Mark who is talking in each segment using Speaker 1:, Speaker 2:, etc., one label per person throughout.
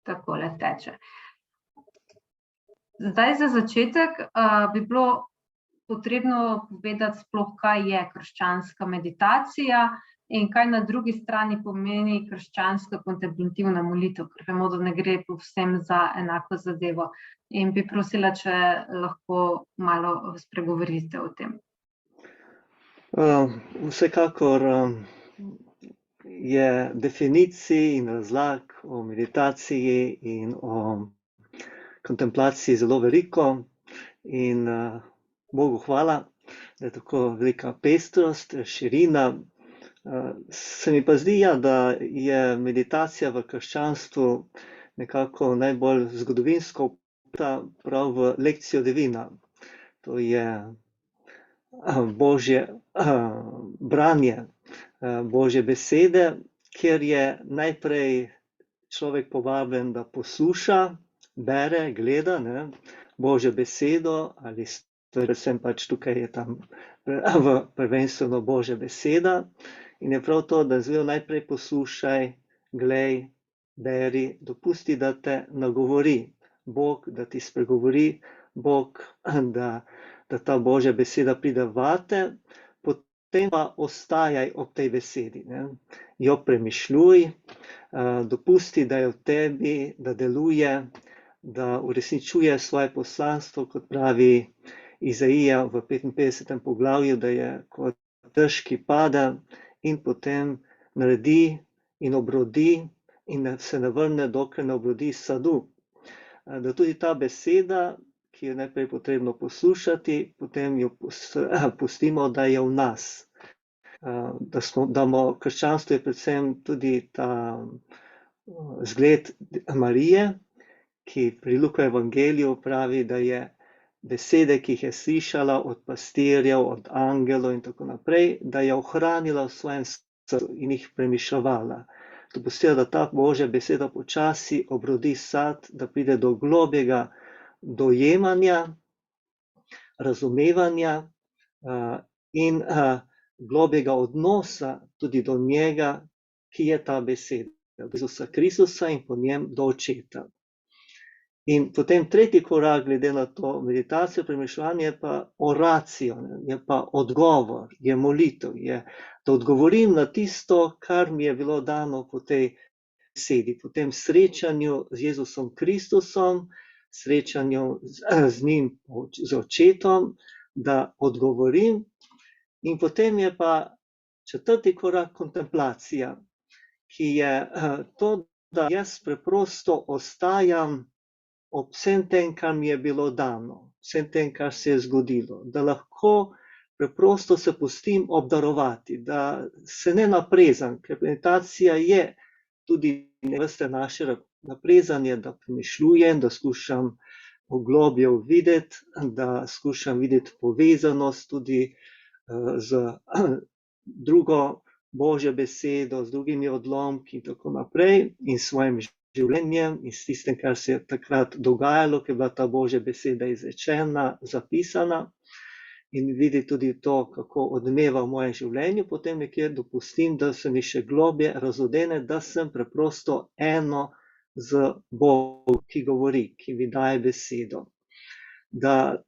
Speaker 1: takole teče. Zdaj za začetek bi bilo potrebno povedati sploh, kaj je krščanska meditacija in kaj na drugi strani pomeni krščanska kontemplativna molitev, ker vemo, da ne gre povsem za enako zadevo. In bi prosila, če lahko malo spregovorite o tem.
Speaker 2: Vsekakor je definicij in razlag o meditaciji in o kontemplaciji zelo veliko in Bogu hvala, da je tako velika pestrost, širina. Se mi pa zdi, da je meditacija v krščanstvu nekako najbolj zgodovinsko vpeta prav v lekcijo divina. To je Božje branje, Božje besede, kjer je najprej človek povabljen, da posluša, bere, gleda, ne, Božjo besedo, ali predvsem pač tukaj je tam prvenstveno Božja beseda. In je prav to, da zelo najprej poslušaj, glej, beri, dopusti, da te nagovori Bog, da ti spregovori Bog, da ta Božja beseda pride vate, potem pa ostajaj ob tej besedi, ne. Jo premišljuj, dopusti, da je v tebi, da deluje, da uresničuje svoje poslanstvo, kot pravi Izaija v 55. poglavju, da je kot dež, ki pada in potem naredi in obrodi in se ne vrne, dokler ne obrodi sadu. Da tudi ta beseda, ki je najprej potrebno poslušati, potem jo pustimo, da je v nas. Krščanstvo je predvsem tudi ta zgled Marije, ki pri Luka evangeliju pravi, da je besede, ki jih je slišala od pastirjev, od angelov in tako naprej, da je ohranila v svojem srcu in jih premišljevala. Dopustila, da ta Božja beseda počasi obrodi sad, da pride do globjega dojemanja, razumevanja in globjega odnosa tudi do njega, ki je ta beseda, do Jezusa Kristusa in po njem do Očeta. In potem tretji korak glede na to meditacijo, premišljanje je pa oracijo, je pa odgovor, je molitev, je, da odgovorim na tisto, kar mi je bilo dano po tej besedi, po tem srečanju z Jezusom Kristusom, srečanju z njim, z Očetom, da odgovorim. In potem je pa četrti korak kontemplacija, ki je to, da jaz preprosto ostajam ob vsem tem, kar mi je bilo dano, vsem tem, kar se je zgodilo, da lahko preprosto se pustim obdarovati, da se ne naprezam, ker meditacija je tudi vrste naše naprezanje, da premišljujem, da skušam globlje videti, da skušam videti povezanost tudi z drugo Božjo besedo, z drugimi odlomki in tako naprej in svojim življenjem in s tistem, kar se je takrat dogajalo, ker je bila ta Božja beseda izrečena, zapisana in vidi tudi to, kako odmeva v mojem življenju, potem nekje dopustim, da se mi še globje razodene, da sem preprosto eno z Bogom, ki govori, ki mi daje besedo. Da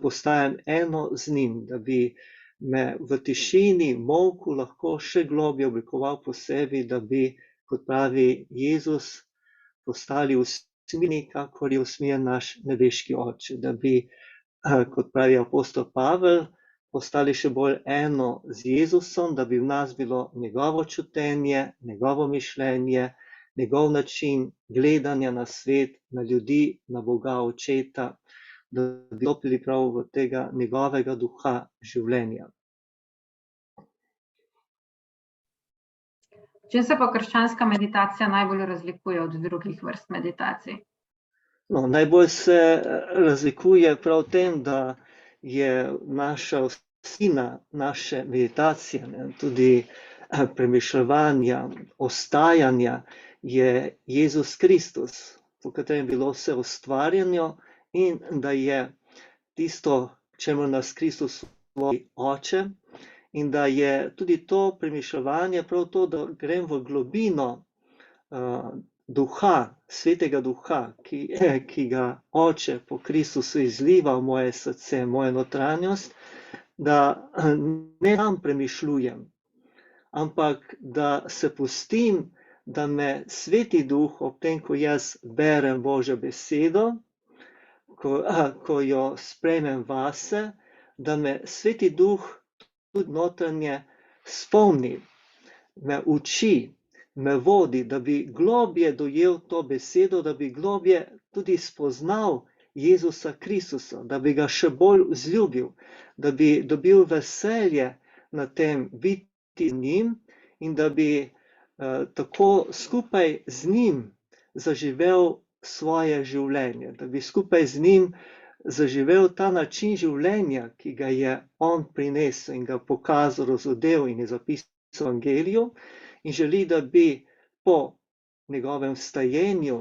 Speaker 2: postajam eno z njim, da bi me v tišini, molku lahko še globje oblikoval po sebi, da bi, kot pravi Jezus, postali usmerjeni, kakor je usmerjen naš nebeški Oče, da bi, kot pravi apostol Pavel, postali še bolj eno z Jezusom, da bi v nas bilo njegovo čutenje, njegovo mišljenje, njegov način gledanja na svet, na ljudi, na Boga Očeta, da bi stopili prav v tega njegovega duha življenja.
Speaker 1: Čem se pa krščanska meditacija najbolj razlikuje od drugih vrst meditacij?
Speaker 2: No, najbolj se razlikuje prav v tem, da je naša vsebina naše meditacije, tudi premišljevanja, ostajanja, je Jezus Kristus, po katerem je bilo vse ustvarjeno in da je tisto, čemu nas Kristus voli Oče, in da je tudi to premišljevanje prav to, da grem v globino duha, svetega duha, ki ga Oče po Kristusu izliva v moje srce, mojo notranjost, da ne sam premišljujem, ampak da se pustim, da me Sveti Duh, ob tem, ko jaz berem Božjo besedo, ko jo sprejmem vase, da me Sveti Duh tudi notranje spomni, me uči, me vodi, da bi globje dojel to besedo, da bi globje tudi spoznal Jezusa Kristusa, da bi ga še bolj vzljubil, da bi dobil veselje na tem biti z njim in da bi tako skupaj z njim zaživel svoje življenje, da bi skupaj z njim zaživel ta način življenja, ki ga je on prinesel in ga pokazal, razodel in je zapisal v Evangeliju, in želi, da bi po njegovem vstajenju,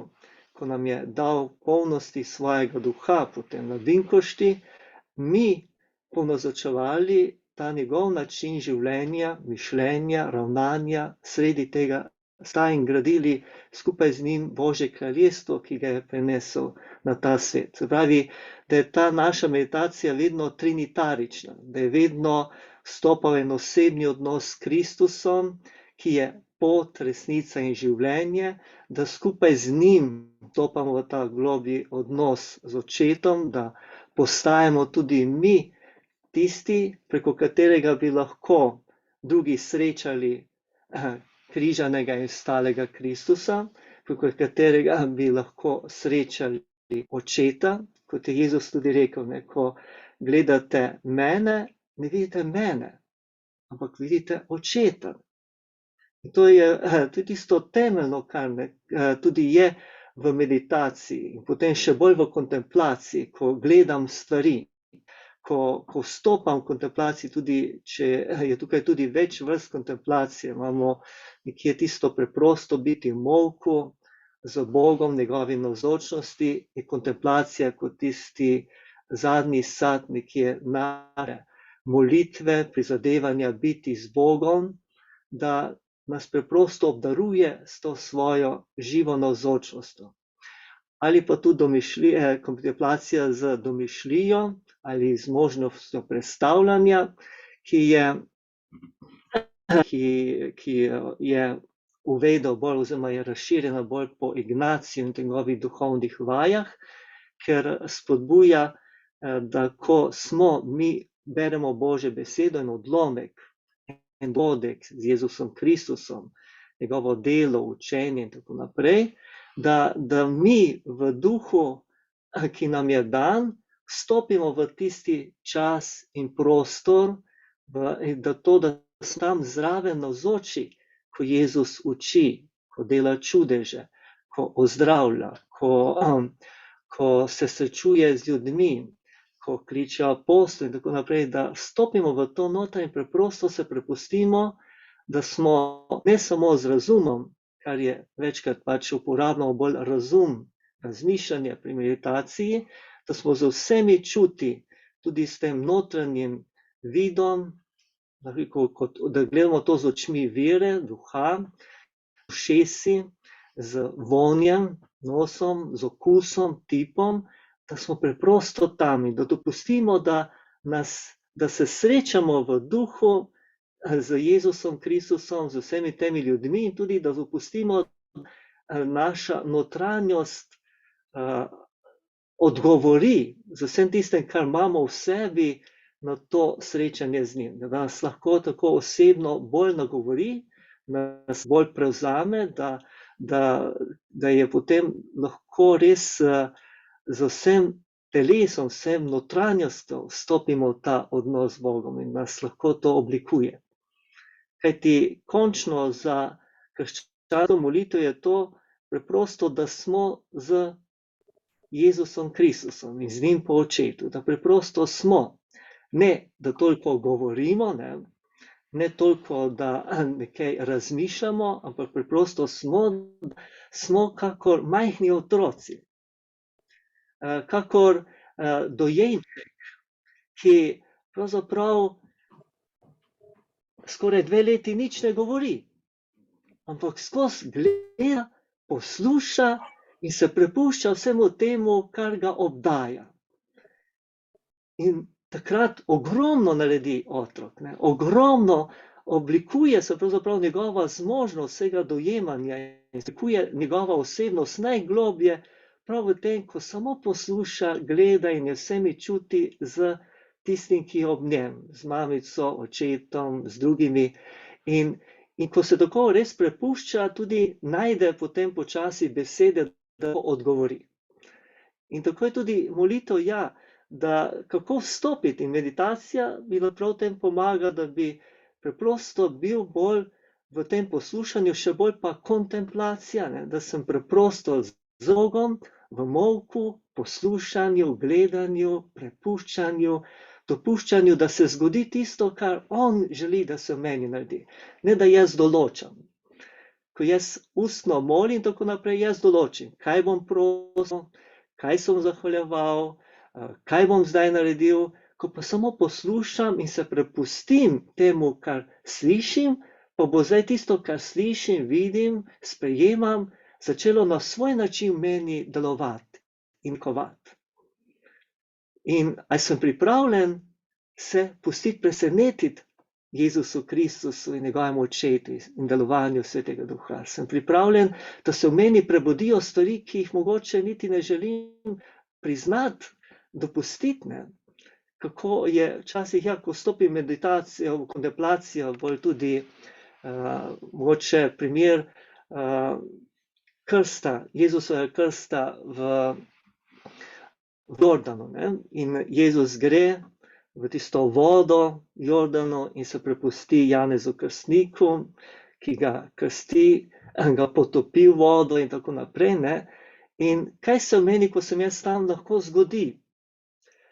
Speaker 2: ko nam je dal polnosti svojega duha, potem na Vinkošti, mi ponozočevali ta njegov način življenja, mišljenja, ravnanja sredi tega sveta in gradili skupaj z njim Božje kraljestvo, ki ga je prinesel na ta svet. Se pravi, da je ta naša meditacija vedno trinitarična, da je vedno vstopal en osebni odnos s Kristusom, ki je pot, resnica in življenje, da skupaj z njim vstopamo v ta globlji odnos z Očetom, da postajamo tudi mi tisti, preko katerega bi lahko drugi srečali križanega in vstalega Kristusa, preko katerega bi lahko srečali Očeta, kot je Jezus tudi rekel, ko gledate mene, ne vidite mene, ampak vidite Očeta. In to je tudi tisto temeljno, kar tudi je v meditaciji in potem še bolj v kontemplaciji, ko gledam stvari, ko vstopam v kontemplaciji, tudi če je tukaj tudi več vrst kontemplacije, imamo nekje tisto preprosto biti v molku z Bogom, njegovi navzočnosti, je kontemplacija kot tisti zadnji sad nekje naše molitve, prizadevanja biti z Bogom, da nas preprosto obdaruje s to svojo živo navzočnostjo. Ali pa tudi kontemplacija z domišljijo ali z možnostjo predstavljanja, ki je uvedel bolj oziroma je razširjena bolj po Ignaciju in njegovih duhovnih vajah, ker spodbuja, da ko mi beremo Božjo besedo in odlomek, en dogodek z Jezusom Kristusom, njegovo delo, učenje in tako naprej, da mi v duhu, ki nam je dan, vstopimo v tisti čas in prostor, da smo tam zraven navzoči, ko Jezus uči, ko dela čudeže, ko ozdravlja, ko se srečuje z ljudmi, ko kliče apostol in tako naprej, da vstopimo v to noter in preprosto se prepustimo, da smo ne samo z razumom, kar je večkrat uporabljamo bolj razum, razmišljanje pri meditaciji, da smo z vsemi čuti, tudi s tem notranjim vidom, da gledamo to z očmi vere, duha, ušesi, z vonjem, nosom, z okusom, tipom, da smo preprosto tam in da dopustimo, da se srečamo v duhu z Jezusom Kristusom, z vsemi temi ljudmi in tudi, da dopustimo, da naša notranjost odgovori z vsem tistem, kar imamo v sebi, na to srečanje z njim. Da nas lahko tako osebno bolj nagovori, nas bolj prevzame, da je potem lahko res z vsem telesom, vsem notranjostjo vstopimo v ta odnos z Bogom in nas lahko to oblikuje. Kajti končno za krščansko molitev je to preprosto, da smo z Jezusom Kristusom in z njim po Očetu, da preprosto smo. Ne, da toliko govorimo, ne toliko, da nekaj razmišljamo, ampak preprosto smo kakor majhni otroci, kakor dojenček, ki pravzaprav skoraj 2 leti nič ne govori, ampak skozi gleda posluša in se prepušča vsemu temu, kar ga obdaja. In takrat ogromno naredi otrok, ne? Ogromno oblikuje se pravzaprav njegova zmožnost vsega dojemanja in oblikuje njegova osebnost najgloblje prav v tem, ko samo posluša, gleda in je vsemi čuti z tistim, ki je ob njem, z mamico, očetom, z drugimi. In ko se tako res prepušča, tudi najde potem počasi besede, da odgovori. In tako je tudi molitev, ja, da kako vstopiti in meditacija bi prav tem pomaga, da bi preprosto bil bolj v tem poslušanju, še bolj pa kontemplacija, ne? Da sem preprosto z Bogom v molku, poslušanju, gledanju, prepuščanju, dopuščanju, da se zgodi tisto, kar on želi, da se v meni naredi. Ne da jaz določam. Ko jaz ustno molim, tako naprej, jaz določim, kaj bom prosil, kaj sem zahvaljeval, kaj bom zdaj naredil. Ko pa samo poslušam in se prepustim temu, kar slišim, pa bo zdaj tisto, kar slišim, vidim, sprejemam, začelo na svoj način v meni delovati in kovati. In ali sem pripravljen se pustiti presenetiti Jezusu Kristusu in njegovemu očetu in delovanju Svetega Duha? Sem pripravljen, da se v meni prebudijo stvari, ki jih mogoče niti ne želim priznati, dopustiti, ne? Kako je včasih, ja, ko vstopi meditacijo, v kontemplacijo, bolj tudi mogoče primer krsta, Jezusovega krsta v Jordanu, ne? In Jezus gre v tisto vodo Jordanu in se prepusti Janezu Krstniku, ki ga krsti, ga potopi v vodo in tako naprej, ne? In kaj se v meni, ko sem jaz tam, lahko zgodi?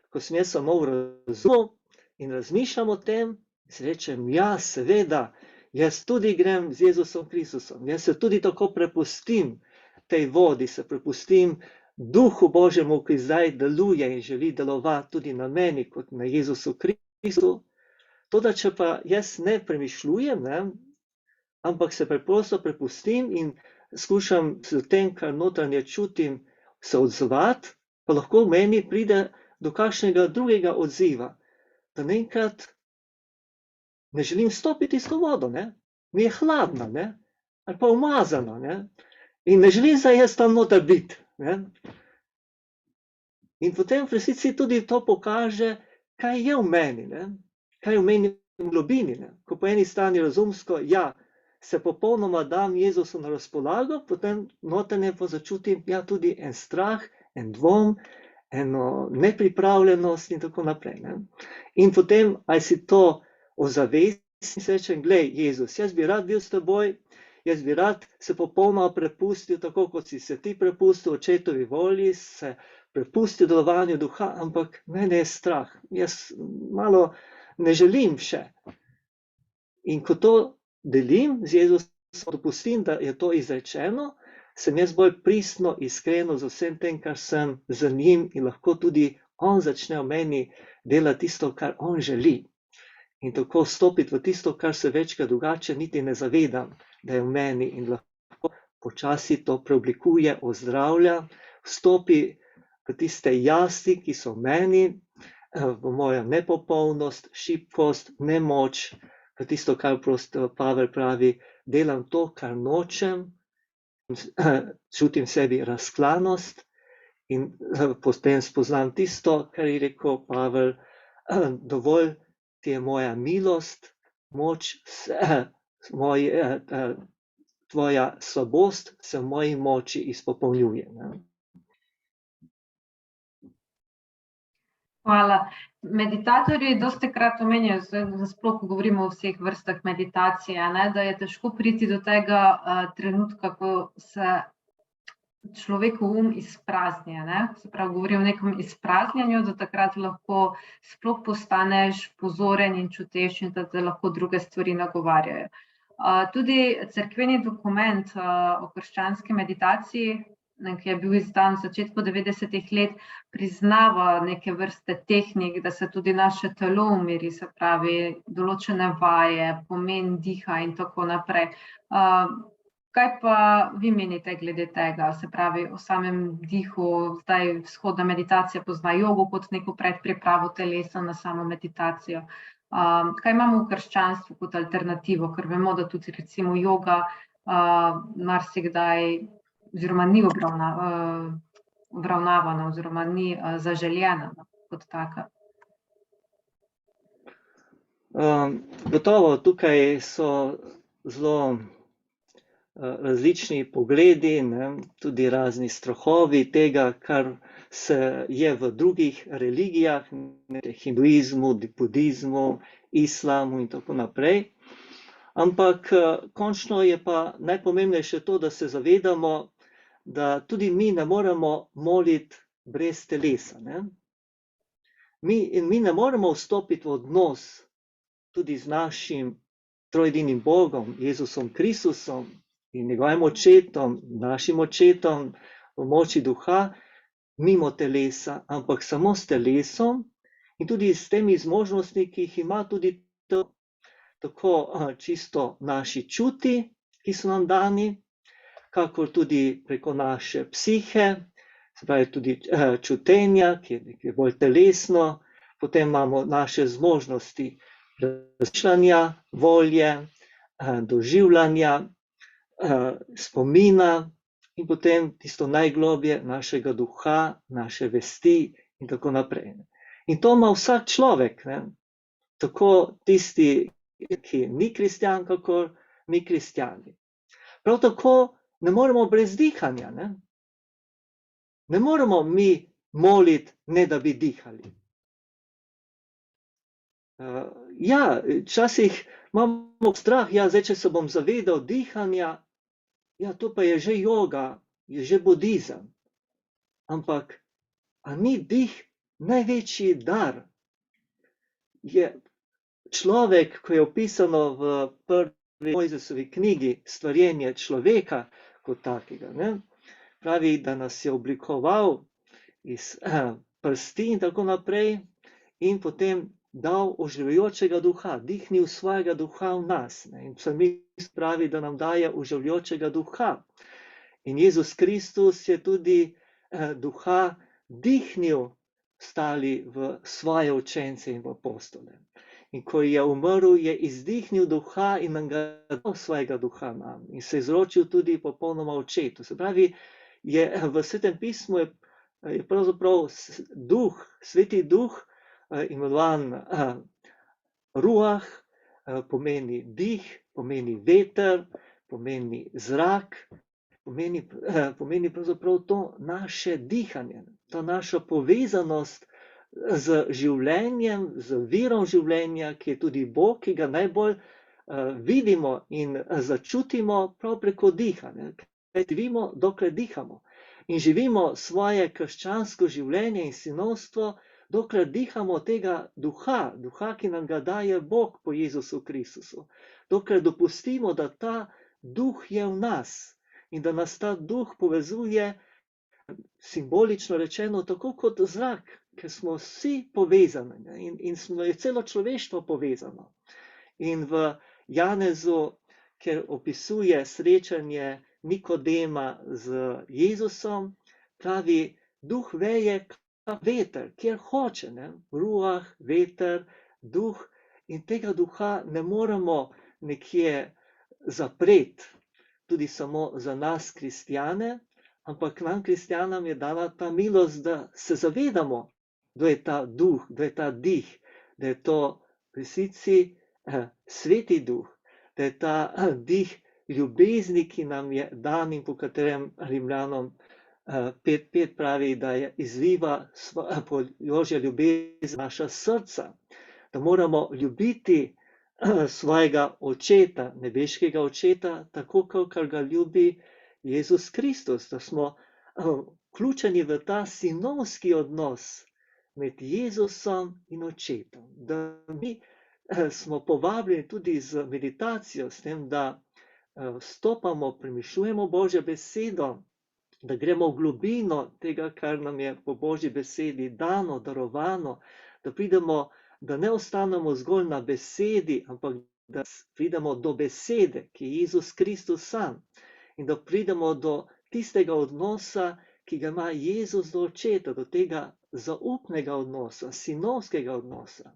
Speaker 2: Ko sem jaz samo v razumu in razmišljam o tem, si rečem, ja, seveda, jaz tudi grem z Jezusom Kristusom, jaz se tudi tako prepustim tej vodi, se prepustim Duhu Božjemu, ki zdaj deluje in želi delovati tudi na meni, kot na Jezusu Kristu. Toda, če pa jaz ne premišljujem, ne, ampak se preprosto prepustim in skušam s tem, kar notranje čutim, se odzvati, pa lahko v meni pride do kakšnega drugega odziva, da naenkrat ne želim stopiti s to vodo, ne? Mi je hladna, ne? Ali pa umazana, ne? In ne želim zdaj jaz tam noter biti, ne? In potem v resnici tudi to pokaže, kaj je v meni, ne? Kaj je v meni v globini, ne? Ko po eni strani razumsko, ja, se popolnoma dam Jezusu na razpolago, potem notranje pa začutim, ja, tudi en strah, en dvom, eno nepripravljenost in tako naprej, ne? In potem, ali si to ozavestim, si rečem, glej, Jezus, jaz bi rad bil s teboj, jaz bi rad se popolnoma prepustil, tako kot si se ti prepustil očetovi volji, se prepustil delovanju Duha, ampak mene je strah, jaz malo ne želim še. In ko to delim z Jezusom, dopustim, da je to izrečeno, sem jaz bolj pristno, iskreno z vsem tem, kar sem z njim in lahko tudi on začne v meni delati tisto, kar on želi. In tako vstopiti v tisto, kar se večkrat drugače niti ne zavedam, da je v meni in lahko počasi to preoblikuje, ozdravlja, vstopi v tiste jasti, ki so v meni, v mojo nepopolnost, šibkost, nemoč, v tisto, kar Pavel pravi, delam to, kar nočem, čutim v sebi razklanost in potem spoznam tisto, kar je rekel Pavel, dovolj ti je moja milost, moč, tvoja slabost se v moji moči izpopolnjuje.
Speaker 1: Hvala. Meditatorji dostikrat omenjajo, sploh ko govorimo o vseh vrstah meditacije, ne, da je težko priti do tega trenutka, ko se človekov izprazni, ne. Se pravi, govori o nekem izpraznjenju, da takrat lahko sploh postaneš pozoren in čuteč in da te lahko druge stvari nagovarjajo. Tudi cerkveni dokument o krščanski meditaciji, ki je bil izdan v začetku 90-ih let, priznava neke vrste tehnik, da se tudi naše telo umiri, se pravi, določene vaje, pomen diha in tako naprej. Kaj pa vi menite glede tega, se pravi o samem dihu? Zdaj vzhodna meditacija pozna jogo kot neko predpripravo telesa na samo meditacijo. Kaj imamo v krščanstvu kot alternativo, ker vemo, da tudi recimo joga marsikdaj oziroma ni obravnavana oziroma ni zaželjena kot taka.
Speaker 2: Gotovo tukaj so zelo različni pogledi, ne, tudi razni strahovi tega, kar se je v drugih religijah, hinduizmu, budizmu, islamu in tako naprej. Ampak končno je pa najpomembnejše to, da se zavedamo, da tudi mi ne moremo moliti brez telesa. Ne? Mi ne moremo vstopiti v odnos tudi z našim trojedinim Bogom, Jezusom Kristusom in njegovim očetom, našim očetom v moči duha, mimo telesa, ampak samo s telesom in tudi s temi zmožnostmi, ki jih ima tudi tako čisto naši čuti, ki so nam dani, kakor tudi preko naše psihe, se pravi tudi čutenja, ki je bolj telesno, potem imamo naše zmožnosti razmišljanja, volje, doživljanja, spomina in potem tisto najgloblje našega duha, naše vesti in tako naprej. In to ima vsak človek, ne? Tako tisti, ki ni kristjan, kakor mi kristjani. Prav tako ne moremo brez dihanja. Ne moremo mi moliti, ne da bi dihali. Včasih imamo strah, zdaj, če se bom zavedal dihanja, to pa je že joga, je že budizem. Ampak, a ni dih največji dar? Je človek, ko je opisano v prvi Mojzesovi knjigi Stvarjenje človeka kot takega, ne? Pravi, da nas je oblikoval iz prsti in tako naprej in potem dal oživljajočega duha, dihnil svojega duha v nas. Ne? In psalmist pravi, da nam daje oživljajočega duha. In Jezus Kristus je tudi duha dihnil stali v svoje učence in v apostole. In ko je umrl, je izdihnil duha in nam ga dal svojega duha nam. In se izročil tudi popolnoma očetu. Se pravi, v Svetem pismu je pravzaprav duh, sveti duh, imenovan ruah, pomeni dih, pomeni veter, pomeni zrak, pomeni pravzaprav to naše dihanje, ta naša povezanost z življenjem, z virom življenja, ki je tudi Bog, ki ga najbolj vidimo in začutimo prav preko dihanja. Živimo, dokler dihamo. In živimo svoje krščansko življenje in sinovstvo, dokler dihamo tega duha, ki nam ga daje Bog po Jezusu Kristusu. Dokler dopustimo, da ta duh je v nas in da nas ta duh povezuje, simbolično rečeno, tako kot zrak, ker smo vsi povezani in je celo človeštvo povezano. In v Janezu, ker opisuje srečanje Nikodema z Jezusom, pravi, duh veje kot veter, kjer hoče, ne? Ruah, veter, duh, in tega duha ne moremo nekje zapreti, tudi samo za nas kristjane, ampak nam kristjanom je dana ta milost, da se zavedamo, kdo je ta duh, kdo je ta dih, da je to v resnici sveti duh, da je ta dih ljubezni, ki nam je dan in po katerem Rimljanom 5:5 pravi, da je izliva Božja ljubezen naša srca, da moramo ljubiti svojega očeta, nebeškega očeta, tako kot ga ljubi Jezus Kristus, da smo vključeni v ta sinovski odnos med Jezusom in očetom, da mi smo povabljeni tudi z meditacijo, s tem, da vstopamo, premišljujemo Božjo besedo, da gremo v globino tega, kar nam je po Božji besedi dano, darovano, da pridemo, da ne ostanemo zgolj na besedi, ampak da pridemo do besede, ki je Jezus Kristus sam. in da pridemo do tistega odnosa, ki ga ima Jezus do očeta, do tega zaupnega odnosa, sinovskega odnosa,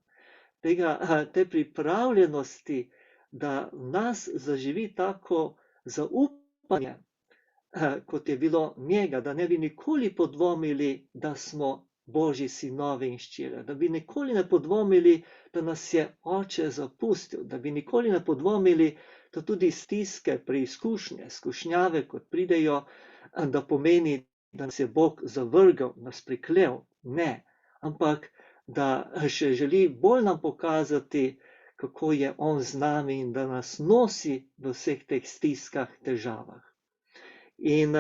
Speaker 2: te pripravljenosti, da v nas zaživi tako zaupanje, kot je bilo njega, da ne bi nikoli podvomili, da smo Božji sinovi in ščire, da bi nikoli ne podvomili, da nas je oče zapustil, da bi nikoli ne podvomili, da tudi stiske, preizkušnje, skušnjave, kot pridejo, da pomeni, da nas je Bog zavrgel, nas priklel. Ne, ampak da še želi bolj nam pokazati, kako je on z nami in da nas nosi v vseh teh stiskah, težavah. In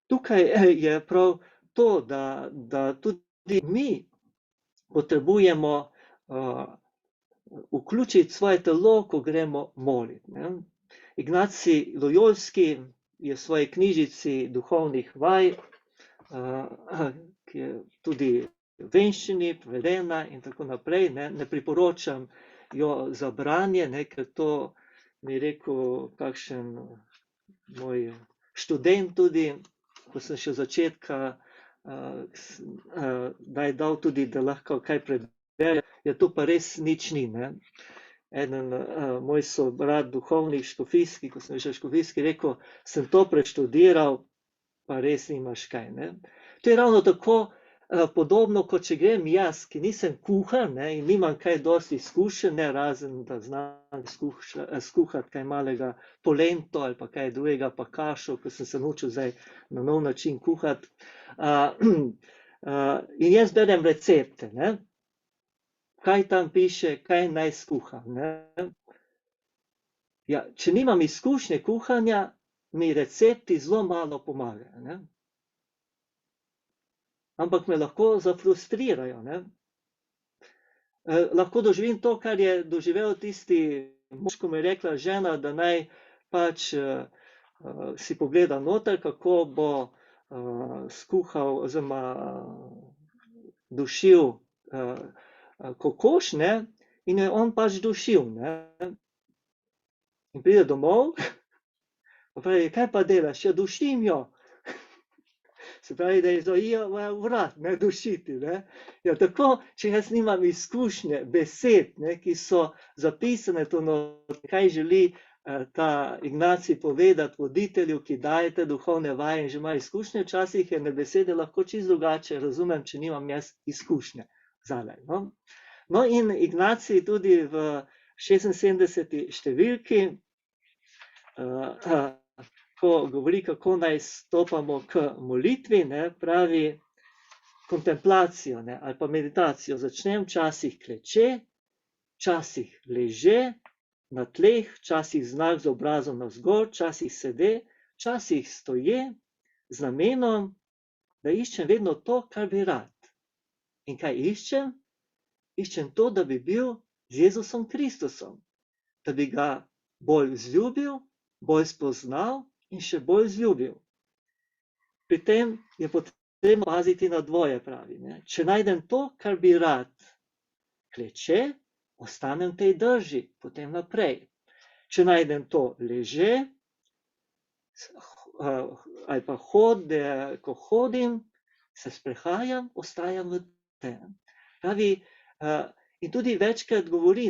Speaker 2: tukaj je prav to, da tudi mi potrebujemo vključiti svoje telo, ko gremo moliti. Ignacij Lojolski je v svoji knjižici duhovnih vaj, ki je tudi v venščini prevedena in tako naprej, ne priporočam jo za branje, ker to mi je rekel kakšen moj študent tudi, ko sem še v začetka dal tudi, da lahko kaj prebere, ja to pa res nič ni. Eden moj sobrat duhovnih škofijski, ko sem še škofijski, rekel, sem to preštudiral, pa res nimaš kaj. To je ravno tako podobno, kot če grem jaz, ki nisem kuhar in nimam kaj dosti izkušenj, razen da znam skuhati kaj malega polento ali pa kaj drugega, pa kašo, ko sem se naučil zdaj na nov način kuhati. In jaz berem recepte, kaj tam piše, kaj naj skuham. Ja, če nimam izkušnje kuhanja, mi recepti zelo malo pomagajo. Ampak me lahko zafrustrirajo. Lahko doživim to, kar je doživel tisti mož, ko mi je rekla žena, da naj pač si pogleda noter, kako bo skuhal oziroma dušil kokoš, in je on pač dušil. In pride domov, pa pravi, kaj pa delaš? Ja, dušim jo. Se pravi, da je zajel vrat, dušiti. Ja, tako, če jaz nimam izkušnje, besed, ki so zapisane to noter, kaj želi ta Ignacij povedati voditelju, ki dajete duhovne vaje in že ima izkušnje, včasih je besede lahko čisto drugače, razumem, če nimam jaz izkušnje zadaj. No in Ignacij tudi v 76. številki, ko govori, kako naj stopamo k molitvi, pravi kontemplacijo ali pa meditacijo. Začnem včasih kleče, včasih leže na tleh, včasih znak z obrazom navzgor, včasih sede, včasih stoje, z namenom, da iščem vedno to, kar bi rad. In kaj iščem? Iščem to, da bi bil z Jezusom Kristusom, da bi ga bolj vzljubil, bolj spoznal in še bolj vzljubil. Pri tem je potrebno paziti na dvoje, pravi. Če najdem to, kar bi rad, kleče, ostanem v tej drži, potem naprej. Če najdem to leže, ali pa ko hodim, se sprehajam, ostajam v tem. Pravi, in tudi večkrat govori,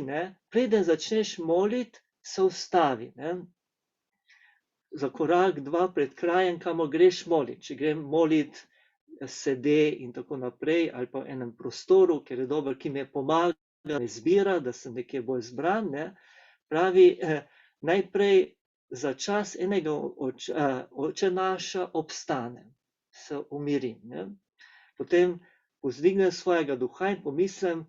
Speaker 2: preden začneš moliti, se ustavi. Za korak, dva pred krajem, kamor greš moliti. Če grem moliti sede in tako naprej, ali pa v enem prostoru, ker je dober, ki me pomaga, me zbira, da sem nekje bolj zbran, pravi, najprej za čas enega Oče naša obstanem, se umirim. Potem povzdignem svojega duha in pomislim,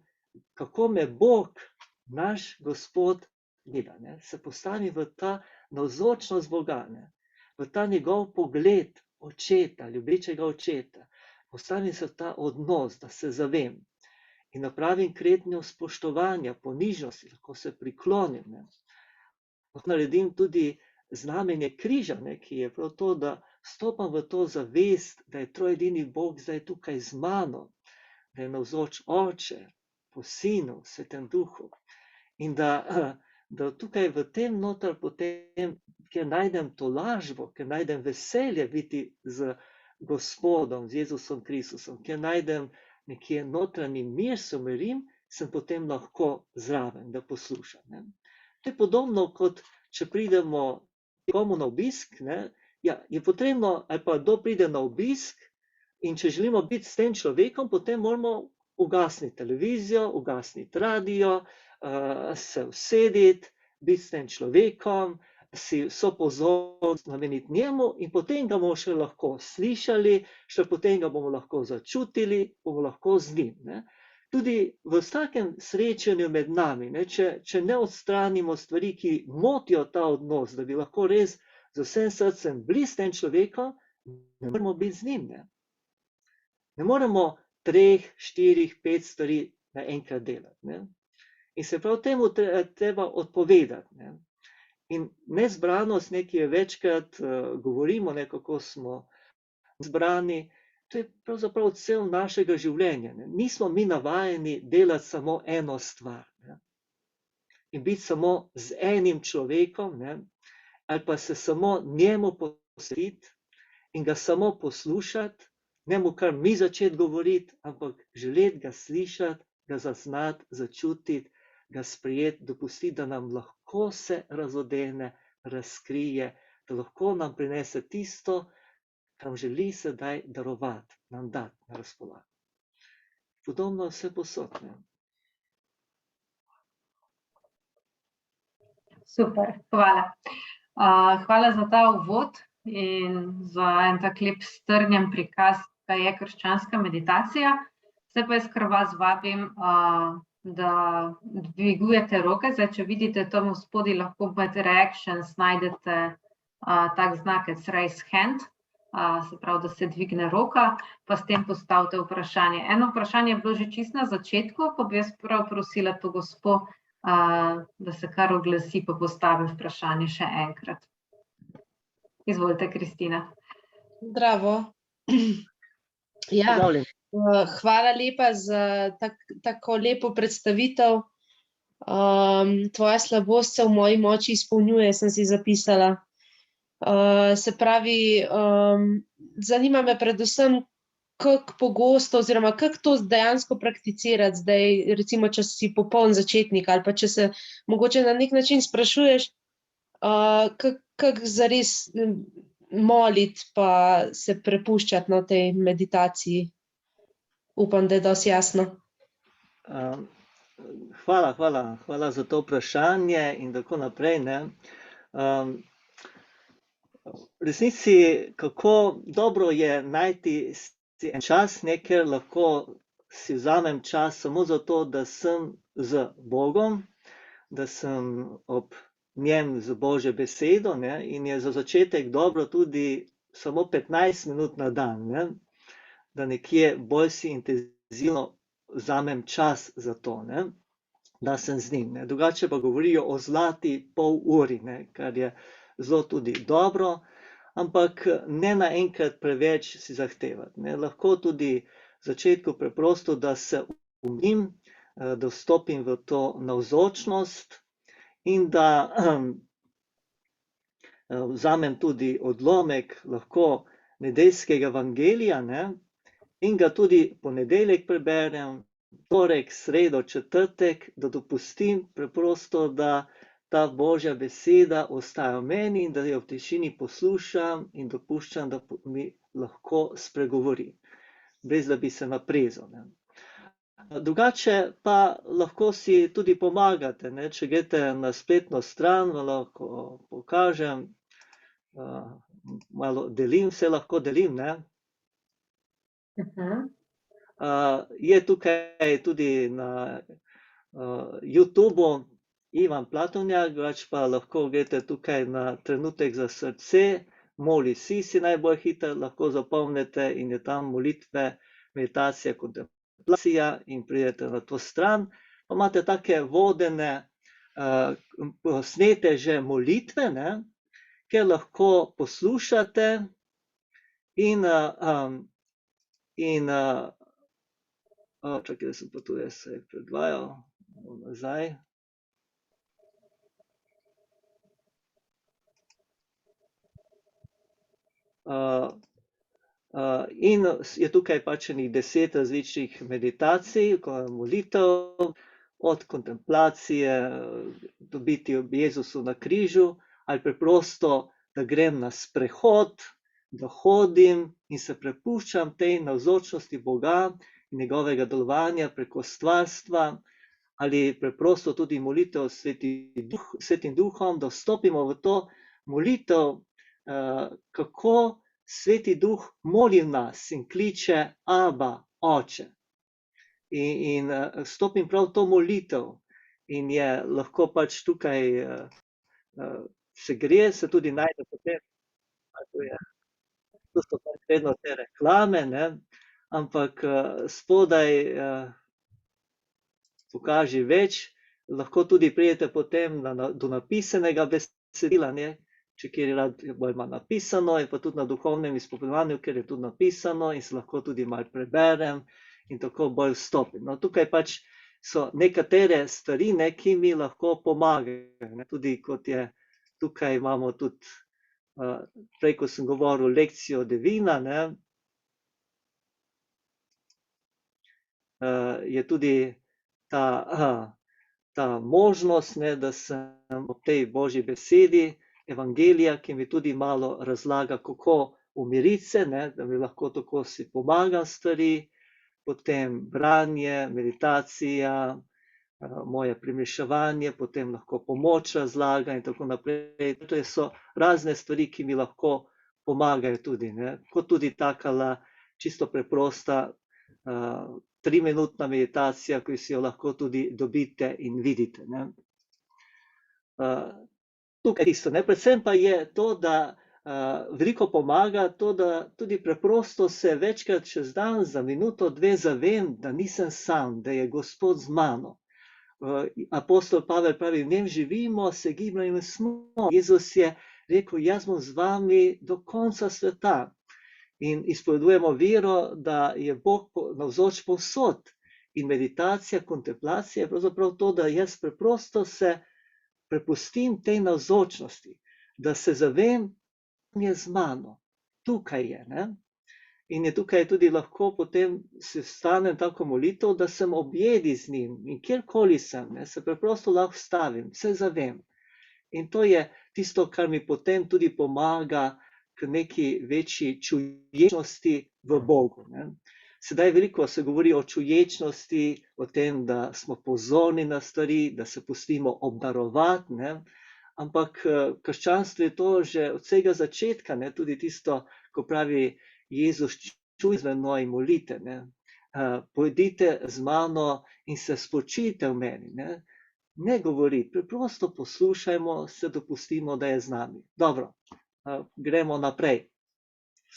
Speaker 2: kako me Bog, naš Gospod, gleda. Se postavi v ta navzočnost Boga, v ta njegov pogled očeta, ljubečega očeta. Postavim se v ta odnos, da se zavem in napravim kretnjo spoštovanja, ponižnosti, lahko se priklonim. Lahko naredim tudi znamenje križa, ki je prav to, da stopam v to zavest, da je trojedini Bog zdaj tukaj z mano, da je navzoč Oče, po Sinu, Svetem Duhu in da tukaj v tem noter potem kjer najdem tolažbo, kjer najdem veselje biti z Gospodom, z Jezusom Kristusom, kjer najdem nekje notranji mir, se umirim, sem potem lahko zraven, da poslušam. Ne. To je podobno, kot če pridemo komu na obisk, ne, ja, je potrebno, ali pa kdo pride na obisk, in če želimo biti s tem človekom, potem moramo ugasniti televizijo, ugasniti radio, se usediti, biti s tem človekom, si vso pozornost nameniti njemu in potem ga bomo še lahko slišali, še potem ga bomo lahko začutili, bomo lahko z njim. Ne. Tudi v vsakem srečanju med nami, ne, če ne odstranimo stvari, ki motijo ta odnos, da bi lahko res z vsem srcem bili s tem človekom, ne moremo biti z njim. Ne moremo 3, 4, 5 stvari naenkrat delati. Ne. In se prav temu treba odpovedati. Ne. In nezbranost, nekaj večkrat govorimo, ne, kako smo zbrani, to je pravzaprav cel našega življenja. Ne. Nismo mi navajeni delati samo eno stvar, ne. In biti samo z enim človekom, ne, ali pa se samo njemu posvetiti in ga samo poslušati, ne mu kar mi začeti govoriti, ampak želeti ga slišati, ga zaznati, začutiti, ga sprejeti, dopustiti, da nam lahko se razodene, razkrije, da lahko nam prinese tisto, kar nam želi sedaj darovati, nam dati na razpolago. Podobno vse posod. Ne.
Speaker 1: Super, hvala. Hvala za ta uvod in za en tak lep strnjen prikaz, kaj je krščanska meditacija. Zdaj pa jaz kar vas vabim, da dvigujete roke. Zdaj, če vidite tam spodaj, lahko med reactions najdete tak znak as raise hand, se pravi, da se dvigne roka, pa s tem postavite vprašanje. Eno vprašanje je bilo že čisto na začetku, pa bi jaz prav prosila to gospo, da se kar oglasi, pa postavi vprašanje še enkrat. Izvolite, Kristina.
Speaker 3: Zdravo. Ja, hvala lepa za tako lepo predstavitev. Tvoja slabost se v moji moči izpolnjuje, sem si zapisala. Se pravi, zanima me predvsem, kako pogosto oziroma kako to dejansko prakticirati zdaj, recimo, če si popoln začetnik ali pa če se mogoče na nek način sprašuješ, kako zares moliti pa se prepuščati na tej meditaciji. Upam, da je dosti jasno.
Speaker 2: Hvala za to vprašanje in tako naprej. Ne. V resnici, kako dobro je najti en čas, ker lahko si vzamem čas samo zato, da sem z Bogom, da sem ob njem z Božjo besedo, ne, in je za začetek dobro tudi samo 15 minut na dan, ne, da nekje bolj si intenzivno vzamem čas za to, ne, da sem z njim. Ne. Drugače pa govorijo o zlati pol uri, ne, kar je zelo tudi dobro, ampak ne naenkrat preveč si zahtevati. Ne. Lahko tudi v začetku preprosto, da se umirim, da vstopim v to navzočnost in da vzamem tudi odlomek lahko nedeljskega evangelija, ne, in ga tudi ponedeljek preberem, torek, sredo, četrtek, da dopustim preprosto, da ta Božja beseda ostaja v meni in da jo v tišini poslušam in dopuščam, da mi lahko spregovori, brez da bi se naprezal. Ne. Drugače pa lahko si tudi pomagate, ne. Če greste na spletno stran, lahko pokažem, malo delim, vse lahko delim, ne. Je tukaj tudi na YouTubeu Ivan Platonjak, drugače pa lahko greste tukaj na Trenutek za srce, Moli si najbolj hitro lahko zapomnite in je tam molitve, meditacija, kontemplacija in pridete na to stran. Pa imate take vodene, posnete že molitve, ne, kjer lahko poslušate in čakaj, da sem pa tu jaz se predvajal nazaj. In je tukaj pač enih 10 različnih meditacij, molitev, od kontemplacije, dobiti ob Jezusu na križu, ali preprosto, da grem na sprehod, da hodim in se prepuščam tej navzočnosti Boga in njegovega delovanja preko stvarstva, ali preprosto tudi molitev Svetim Duhom, da vstopimo v to molitev, kako Sveti Duh moli v nas in kliče Aba, Oče. In vstopim prav v to molitev in je lahko pač tukaj se gre, se tudi najde potem, to so pač vedno te reklame, ne? Ampak spodaj pokaži več, lahko tudi pridete potem do napisanega besedila, ne? Če kjer rad bolj ima napisano, in pa tudi na duhovnem izpopolnjevanju, kjer je tudi napisano in se lahko tudi malo preberem in tako bolj vstopim. No, tukaj pač so nekatere stvari, ne, ki mi lahko pomagajo, ne? Tudi kot je, tukaj imamo tudi, prej, ko sem govoril, lekcijo Divina, ne? Je tudi ta možnost, ne, da sem ob tej Božji besedi, Evangelija, ki mi tudi malo razlaga, kako umiriti se, ne, da mi lahko tako si pomagam stvari, potem branje, meditacija, moje premišljevanje, potem lahko pomoč razlaga in tako naprej. To so razne stvari, ki mi lahko pomagajo tudi, ne, kot tudi takala čisto preprosta 3-minutna meditacija, ki si jo lahko tudi dobite in vidite, ne. Tukaj tisto, ne, predvsem pa je to, da veliko pomaga to, da tudi preprosto se večkrat čez dan za minuto, 2 zavem, da nisem sam, da je Gospod z mano. Apostol Pavel pravi, v njem živimo, se gibljamo in smo. Jezus je rekel, jaz bom z vami do konca sveta. In izpovedujemo vero, da je Bog navzoč povsod. In meditacija, kontemplacija je pravzaprav to, da jaz preprosto se prepustim tej navzočnosti, da se zavem, da je z mano, tukaj je, ne? In je tukaj tudi lahko potem se vstanem tako molitev, da sem objedi z njim in kjerkoli sem, ne, se preprosto lahko vstavim, se zavem. In to je tisto, kar mi potem tudi pomaga k neki večji čuječnosti v Bogu, ne. Sedaj veliko se govori o čuječnosti, o tem, da smo pozorni na stvari, da se pustimo obdarovati, ne? Ampak krščanstvo je to že od vsega začetka, ne? Tudi tisto, ko pravi Jezus, čuj z menoj in molite, ne? Pojdite z mano in se spočijte v meni, ne? Ne govori, preprosto poslušajmo, se dopustimo, da je z nami. Dobro, gremo naprej.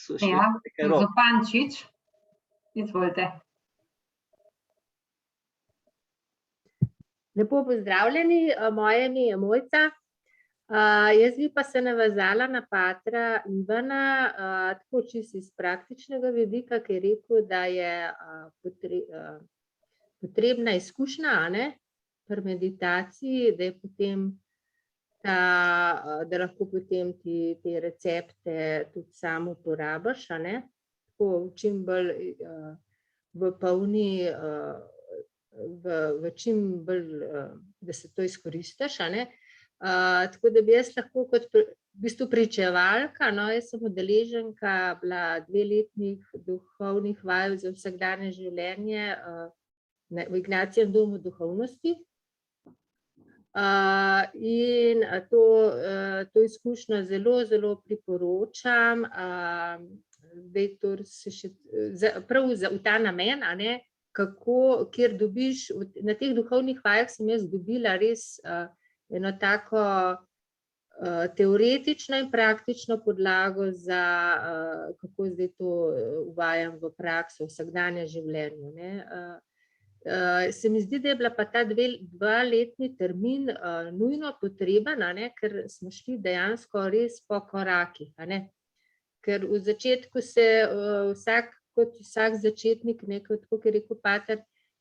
Speaker 1: Ja, Zupančič. Izvolite.
Speaker 4: Lepo pozdravljeni, moje ime je Mojca. Jaz bi pa se navezala na patra Ivana, tako čisto iz praktičnega vidika, ki je rekel, da je potrebna izkušnja, a ne, pri meditaciji, da je potem da lahko potem te recepte tudi sam uporabiš, a ne. V čim bolj v polni, v čim bolj, da se to izkoristiš, a ne. Tako da bi jaz lahko kot v bistvu pričevalka, no, jaz sem udeleženka bila 2 letnih duhovnih vaj za vsakdanje življenje v Ignacijevem domu duhovnosti. In to izkušnjo zelo, zelo priporočam. Zdaj, to se še prav v ta namen, a ne, kako, kjer dobiš, na teh duhovnih vajah sem jaz dobila res eno tako teoretično in praktično podlago za kako zdaj to uvajam v prakso, v vsakdanje življenje, ne. Se mi zdi, da je bila pa ta 2-letni termin nujno potreben, a ne, ker smo šli dejansko res po korakih, a ne. Ker v začetku se kot vsak začetnik, tako je rekel pater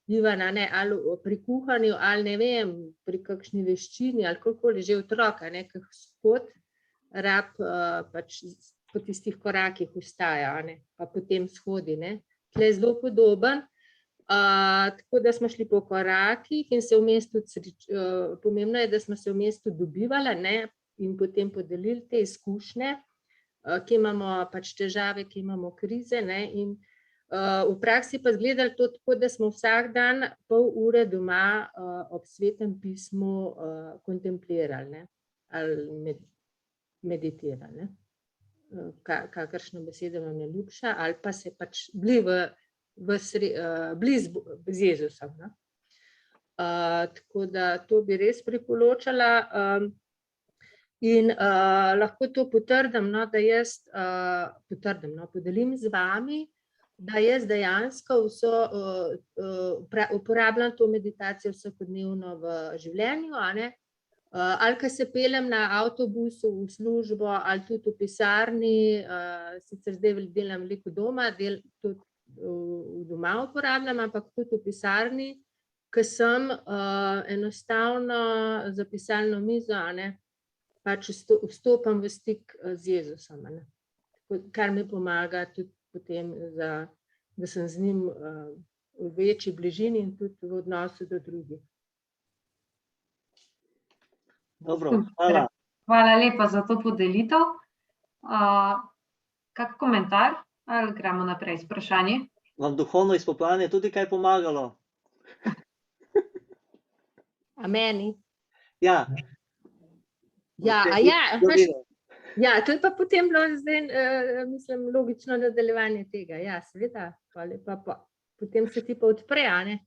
Speaker 4: Ivan, ali pri kuhanju, ali ne vem, pri kakšni veščini, ali kakorkoli že otrok, kakšen skot, rab pač po tistih korakih vstaja, ne, pa potem shodi, ne. Tle je zelo podoben, tako da smo šli po korakih in se vmes tudi, pomembno je, da smo se vmes tudi dobivali, ne, in potem podelili te izkušnje, kje imamo pač težave, kje imamo krize, ne, in v praksi pa izgledalo to tako, da smo vsak dan pol ure doma ob svetem pismu kontemplirali, ne, ali meditirali, ne. Kakršna beseda vam je ljubša, ali pa se pač bili blizu z Jezusom, ne. Tako da to bi res priporočala. In lahko to potrdim, no, da jaz podelim z vami, da jaz dejansko uporabljam to meditacijo vsakodnevno v življenju, a ne, ali ko se peljem na avtobusu v službo, ali tudi v pisarni, sicer zdaj delam veliko doma, tudi doma uporabljam, ampak tudi v pisarni, ko sem enostavno za pisalno mizo, a ne, pač vstopam v stik z Jezusom, a ne, kar mi pomaga tudi potem, da sem z njim v večji bližini in tudi v odnosu do drugih.
Speaker 2: Dobro, hvala.
Speaker 1: Hvala lepa za to podelitev. Kak komentar? Ali gremo naprej s vprašanji?
Speaker 2: Vam duhovno izpopolnjevanje tudi kaj pomagalo?
Speaker 4: A meni?
Speaker 2: Ja.
Speaker 4: Ja, to je pa potem bilo zdaj, mislim, logično nadaljevanje tega. Ja, seveda, potem se ti pa odpre, a ne,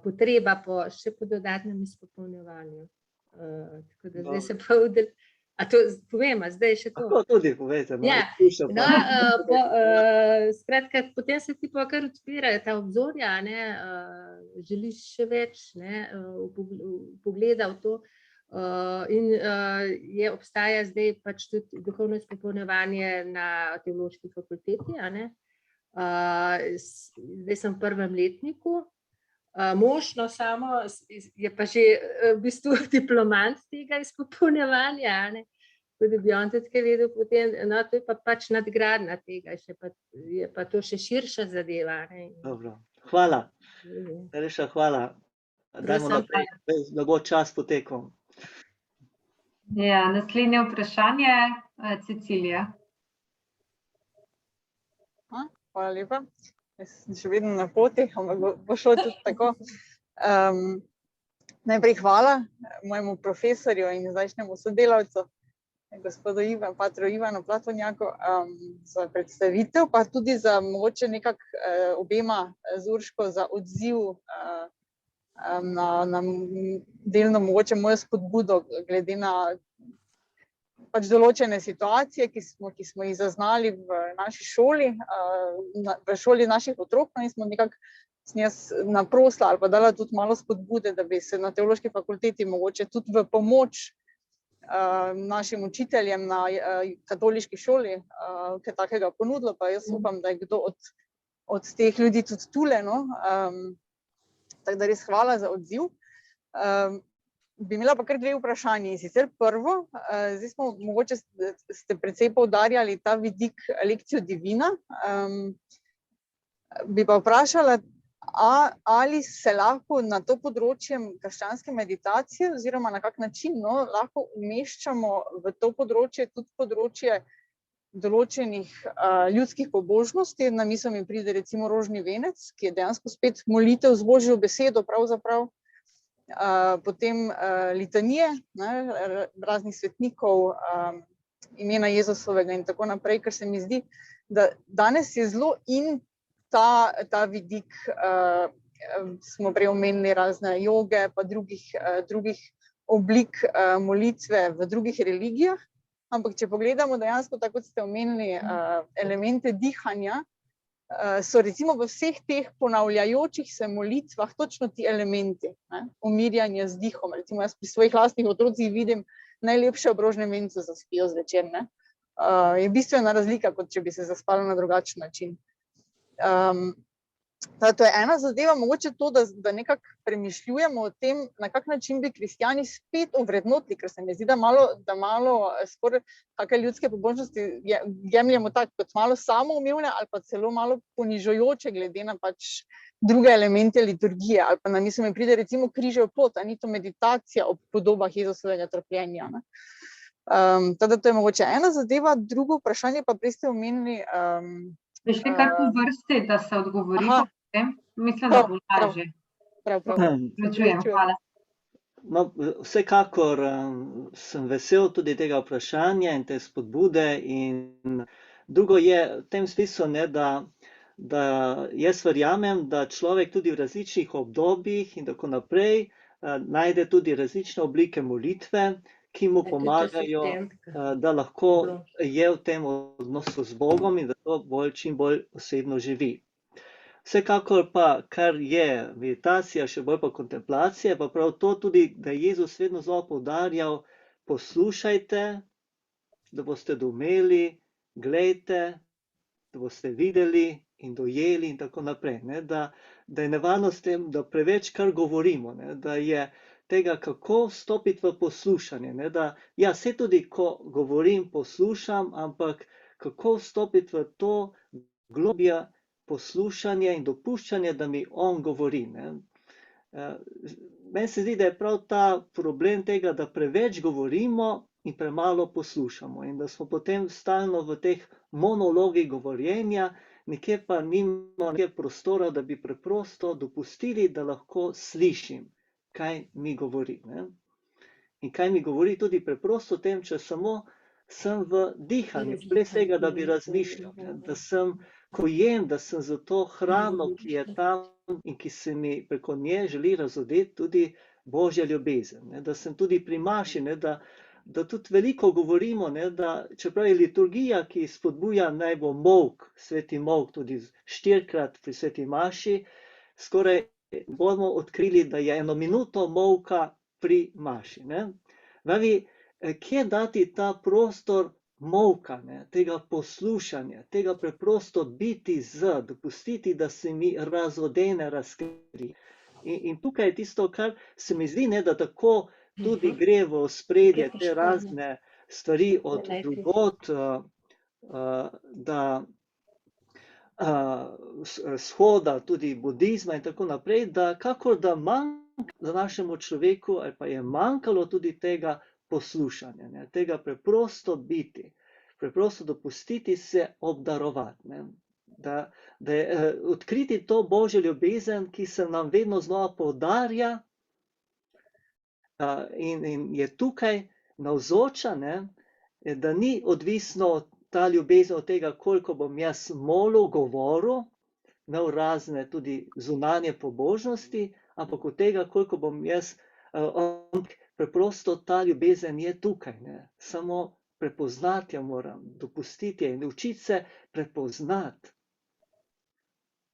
Speaker 4: potreba še po dodatnem izpopolnjevanju. Tako da zdaj se pa a to povem, a zdaj še to?
Speaker 2: Tako tudi povejte.
Speaker 4: Ja, no, skratka, potem se ti pa kar odpirajo ta obzorja, a ne, želiš še več, ne, pogleda v to. In obstaja zdaj pač tudi duhovno izpopolnjevanje na teološki fakulteti, a ne. Zdaj sem v 1. letniku, možno samo je pa že v bistvu diplomant tega izpopolnjevanja, a ne. Tako da bi on tudi kaj vedel potem, no, to je pa pač nadgradnja tega, je pa to še širša zadeva, ne.
Speaker 2: Dobro, hvala. Najlepša hvala. Dajmo naprej, da bo čas potekel.
Speaker 1: Ja, naslednje vprašanje, Cecilija.
Speaker 5: Hvala lepa. Jaz sem še vedno na poti, ampak bo šlo tudi tako. Najprej hvala mojemu profesorju in zdajšnjemu sodelavcu, gospodu patru Ivanu Platonjaku, za predstavitev, pa tudi za mogoče nekako obema z Urško za odziv na delno mogoče mojo spodbudo glede na pač določene situacije, ki smo jih zaznali v naši šoli, v šoli naših otrok, in smo nekako jaz naprosila ali pa dala tudi malo spodbude, da bi se na teološki fakulteti mogoče tudi v pomoč našim učiteljem na katoliški šoli kaj takega ponudilo, pa jaz upam, da je kdo od teh ljudi tudi tule, no. Tako da res hvala za odziv. Bi imela pa kar dve vprašanji. Sicer prvo, zdaj smo, mogoče ste precej poudarjali ta vidik Lectio Divina. Bi pa vprašala, ali se lahko na to področje krščanske meditacije oziroma na kak način, no, lahko umeščamo v to področje tudi področje določenih ljudskih pobožnosti. Na misel mi pride recimo rožni venec, ki je dejansko spet molitev z Božjo besedo pravzaprav. Potem litanije, raznih svetnikov, imena Jezusovega in tako naprej, ker se mi zdi, da danes je zelo in ta vidik, smo prej omenili razne joge, pa drugih oblik molitve v drugih religijah. Ampak če pogledamo dejansko, tako kot ste omenili, elemente dihanja, so recimo v vseh teh ponavljajočih se molitvah točno ti elementi, umirjanje z dihom. Recimo jaz pri svojih lastnih otrocih vidim najlepše ob rožnem vencu zaspijo zvečer, ne. Je bistvena razlika, kot če bi se zaspala na drugačen način. To je ena zadeva, mogoče to, da nekako premišljujemo o tem, na kak način bi kristjani spet ovrednotili, ker se mi zdi, da malo skoraj kakšne ljudske pobožnosti jemljemo tako kot malo samoumevne ali pa celo malo ponižujoče glede na pač druge elemente liturgije, ali pa na misel mi pride recimo križev pot, a ni to meditacija ob podobah Jezusovega trpljenja. Teda to je mogoče ena zadeva, drugo vprašanje pa prej ste omenili.
Speaker 1: Prišli kar po vrsti, da se odgovori potem? Mislim, da bo lažje.
Speaker 5: Prav.
Speaker 1: Zaključujem, hvala.
Speaker 2: No, vsekakor sem vesel tudi tega vprašanja in te spodbude. In drugo je v tem smislu, da jaz verjamem, da človek tudi v različnih obdobjih in tako naprej najde tudi različne oblike molitve, ki mu pomagajo, da lahko je v tem odnosu z Bogom in da to čim bolj osebno živi. Vsekakor pa, kar je meditacija, še bolj pa kontemplacija, pa prav to tudi, da je Jezus vedno znova poudarjal, poslušajte, da boste domeli, glejte, da boste videli in dojeli in tako naprej. Da je nevarnost tem, da preveč kar govorimo, da je tega, kako vstopiti v poslušanje. Ja, se tudi, ko govorim, poslušam, ampak kako vstopiti v to globje poslušanje in dopuščanje, da mi on govori. Meni se zdi, da je prav ta problem tega, da preveč govorimo in premalo poslušamo in da smo potem stalno v teh monologih govorjenja, nekje pa nimamo prostora, da bi preprosto dopustili, da lahko slišim, kaj mi govori. In kaj mi govori tudi preprosto o tem, če samo sem v dihanju, brez tega, da bi razmišljal, da sem, ko jem, da sem za to hrano, ki je tam in ki se mi preko nje želi razodeti tudi Božja ljubezen, da sem tudi pri maši, da tudi veliko govorimo, da čeprav je liturgija, ki spodbuja naj bo molk, sveti molk, tudi 4-krat pri sveti maši, skoraj bomo odkrili, da je 1 minuto molka pri maši. Kje dati ta prostor molka, tega poslušanja, tega preprosto biti dopustiti, da se mi razodene, razkri. In tukaj je tisto, kar se mi zdi, da tako tudi gre v ospredje te razne stvari od drugod, da shoda, tudi budizma in tako naprej, da kakor da manjka za našemu človeku, ali pa je manjkalo tudi tega poslušanja, tega preprosto biti, preprosto dopustiti se obdarovati, da je odkriti to Božjo ljubezen, ki se nam vedno znova poudarja in je tukaj navzoča, da ni odvisno ta ljubezen od tega, koliko bom jaz molil, govoril, imel razne tudi zunanje pobožnosti, ampak od tega, koliko bom jaz, preprosto ta ljubezen je tukaj, samo prepoznati jo moram, dopustiti in učiti se prepoznati.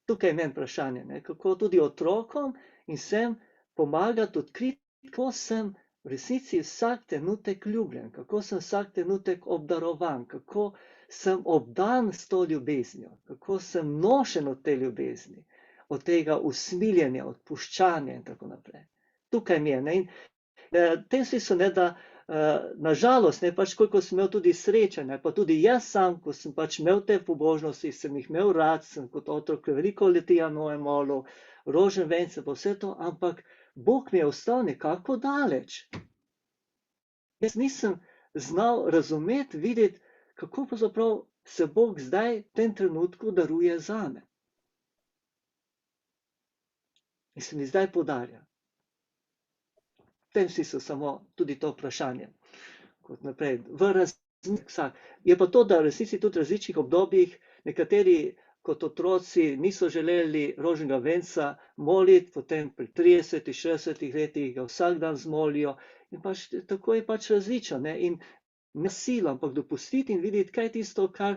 Speaker 2: Tukaj je meni vprašanje, kako tudi otrokom in vsem pomagati odkriti, kako sem v resnici vsak trenutek ljubljen, kako sem vsak trenutek obdarovan, kako sem obdan s to ljubeznijo, kako sem nošen od te ljubezni, od tega usmiljenja, odpuščanja in tako naprej. Tukaj mi je. In v tem smislu, da nažalost, pač koliko sem imel tudi srečanja, pa tudi jaz sam, ko sem pač imel te pobožnosti, sem jih imel rad, sem kot otrok veliko Litija Noe molil, rožen vence, pa vse to, ampak Bog mi je ostal nekako daleč. Jaz nisem znal razumeti, videti, kako pravzaprav se Bog zdaj v tem trenutku daruje zame. In se mi zdaj podarja. V tem smislu samo tudi to vprašanje. Kot naprej, je pa to, da v resnici tudi v različnih obdobjih nekateri kot otroci niso želeli rožnega venca moliti, potem pri 30, 60 letih ga vsak dan zmolijo in pač tako je pač različno. In ne silo, ampak dopustiti in videti, kaj je tisto, kar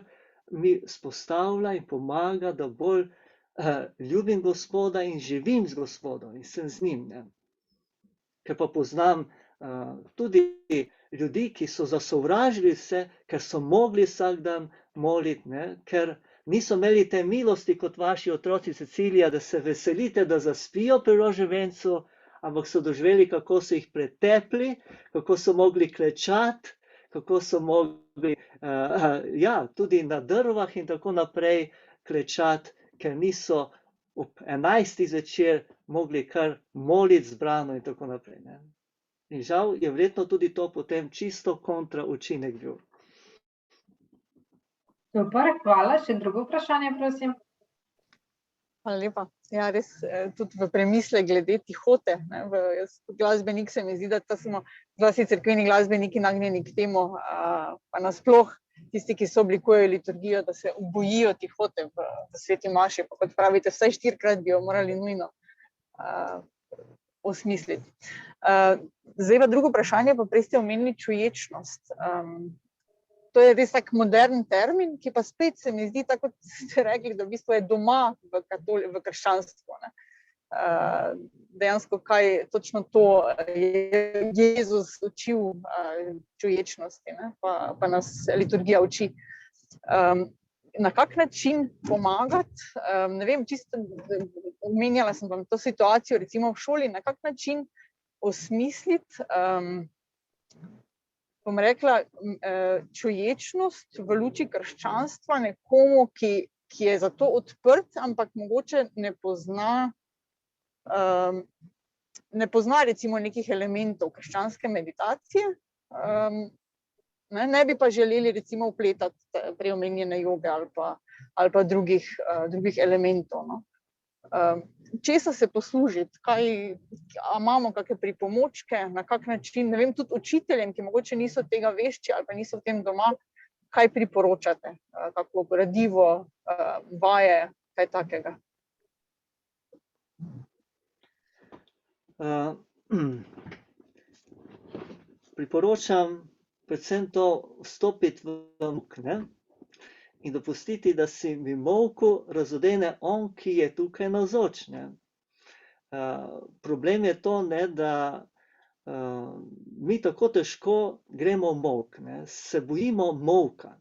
Speaker 2: mi spostavlja in pomaga, da bolj ljubim Gospoda in živim z Gospodom in sem z njim. Ker pa poznam tudi ljudi, ki so zasovražili vse, ker so mogli vsak dan moliti, ker niso imeli te milosti kot vaši otroci Cecilija, da se veselite, da zaspijo pri roževencu, ampak so doživeli, kako so jih pretepli, kako so mogli klečati, kako so mogli tudi na drvah in tako naprej klečati, ker niso ob 11. zvečer mogli kar moliti zbrano in tako naprej. Ne? In žal je verjetno tudi to potem čisto kontra učinek bil.
Speaker 1: Super, hvala. Še drugo vprašanje, prosim.
Speaker 5: Hvala lepa. Ja, res tudi v premisle glede tihote. Ne, jaz kot glasbenik se mi zdi, da smo zlasti cerkveni glasbeniki nagnjeni k temu, pa nasploh tisti, ki so oblikujejo liturgijo, da se bojijo tihote v sveti maši, pa kot pravite, vsaj 4-krat bi jo morali nujno osmisliti. Zdaj pa drugo vprašanje, pa prej ste omenili čuječnost. To je res tak modern termin, ki pa spet se mi zdi, tako kot ste rekli, da v bistvu je doma v krščanstvu. Ne? Dejansko, kaj točno to je Jezus učil čuječnosti, ne? Pa nas liturgija uči. Na kak način pomagati, ne vem, čisto omenjala sem vam to situacijo, recimo v šoli, na kak način osmisliti, bom rekla, čuječnost v luči krščanstva nekomu, ki je za to odprt, ampak mogoče ne pozna recimo nekih elementov krščanske meditacije, ne bi pa želeli recimo vpletati preomenjene joge ali pa drugih elementov. No. Česa se poslužiti, imamo kakšne pripomočke, na kak način, ne vem, tudi učiteljem, ki mogoče niso tega vešči ali pa niso v tem doma, kaj priporočate, kako gradivo, vaje, kaj takega?
Speaker 2: Priporočam predvsem to vstopiti v muk, ne? In dopustiti, da si mi molku razodene on, ki je tukaj navzoč. Problem je to, ne, da mi tako težko gremo v molk. Ne? Se bojimo molka.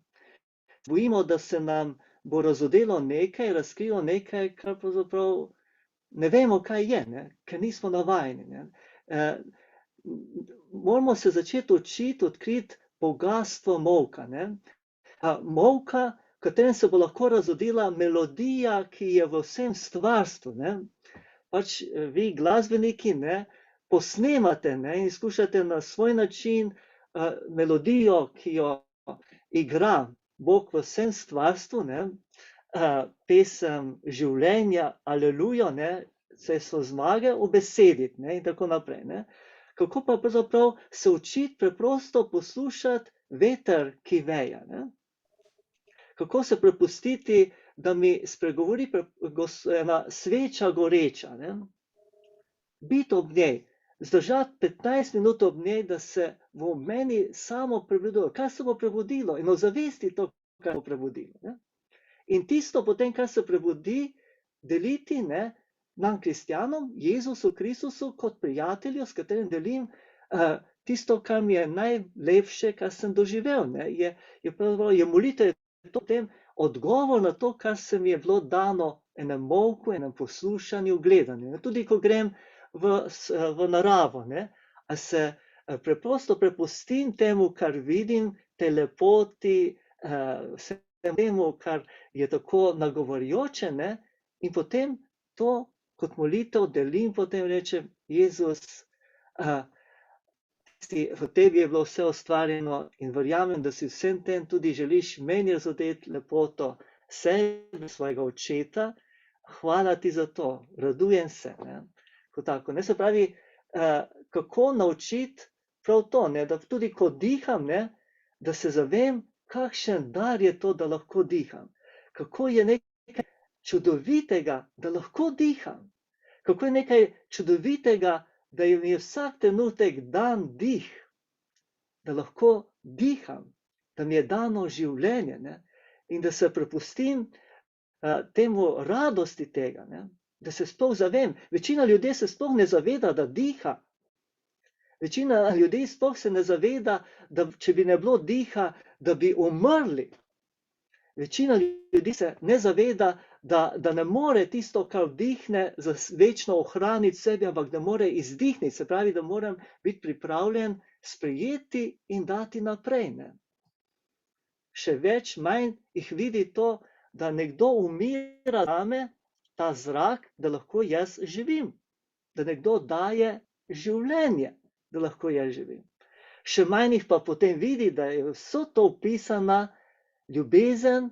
Speaker 2: Bojimo, da se nam bo razodelo nekaj, razkrilo nekaj, kar pravzaprav ne vemo, kaj je, ne? Ker nismo navajeni. Ne? Moramo se začeti učiti, odkriti bogastvo molka. Ne? Molka, v katerem se bo lahko razodela melodija, ki je v vsem stvarstvu. Ne? Pač vi, glasbeniki, ne, posnemate, ne, in skušate na svoj način melodijo, ki jo igra Bog v vsem stvarstvu, ne, pesem življenja, alelujo, ne, vse so zmage, ubesediti, ne, in tako naprej. Ne. Kako pa pravzaprav se učiti preprosto poslušati veter, ki veje. Ne. Kako se prepustiti, da mi spregovori ena sveča goreča. Ne? Biti ob njej, zdržati 15 minut ob njej, da se v meni samo prebudilo. Kaj se bo prebudilo? In ozavesti to, kar bo prebudilo. Ne? In tisto potem, kar se prebudi, deliti, ne, nam kristjanom, Jezusu Kristusu, kot prijatelju, s katerim delim tisto, kar mi je najlepše, kar sem doživel. Ne? Je molitev to potem odgovor na to, kar se mi je bilo dano enem molku, enem poslušanju, gledanju. Tudi ko grem v naravo, ne, a se preprosto prepustim temu, kar vidim, te lepoti, vsem temu, kar je tako nagovorjoče, ne, in potem to kot molitev delim, potem rečem, Jezus, v tebi je bilo vse ustvarjeno in verjamem, da si vsem tem tudi želiš meni razodeti lepoto sebe, svojega očeta. Hvala ti za to, radujem se. Ne? Tako. Ne, se pravi, kako naučiti prav to, ne? Da tudi ko diham, ne? Da se zavem, kakšen dar je to, da lahko diham. Kako je nekaj čudovitega, da lahko diham. Kako je nekaj čudovitega, da mi je vsak trenutek dan dih, da lahko diham, da mi je dano življenje, ne? In da se prepustim temu radosti tega, ne? Da se sploh zavem. Večina ljudi se sploh ne zaveda, da diha. Večina ljudi sploh se ne zaveda, da če bi ne bilo diha, da bi umrli. večina ljudi se ne zaveda, da ne more tisto, kar vdihne, večno ohraniti sebi, ampak da more izdihniti. Se pravi, da moram biti pripravljen sprejeti in dati naprej. Ne? Še več, manj jih vidi to, da nekdo umira zame, ta zrak, da lahko jaz živim. Da nekdo daje življenje, da lahko jaz živim. Še manj jih pa potem vidi, da je vso to upisana ljubezen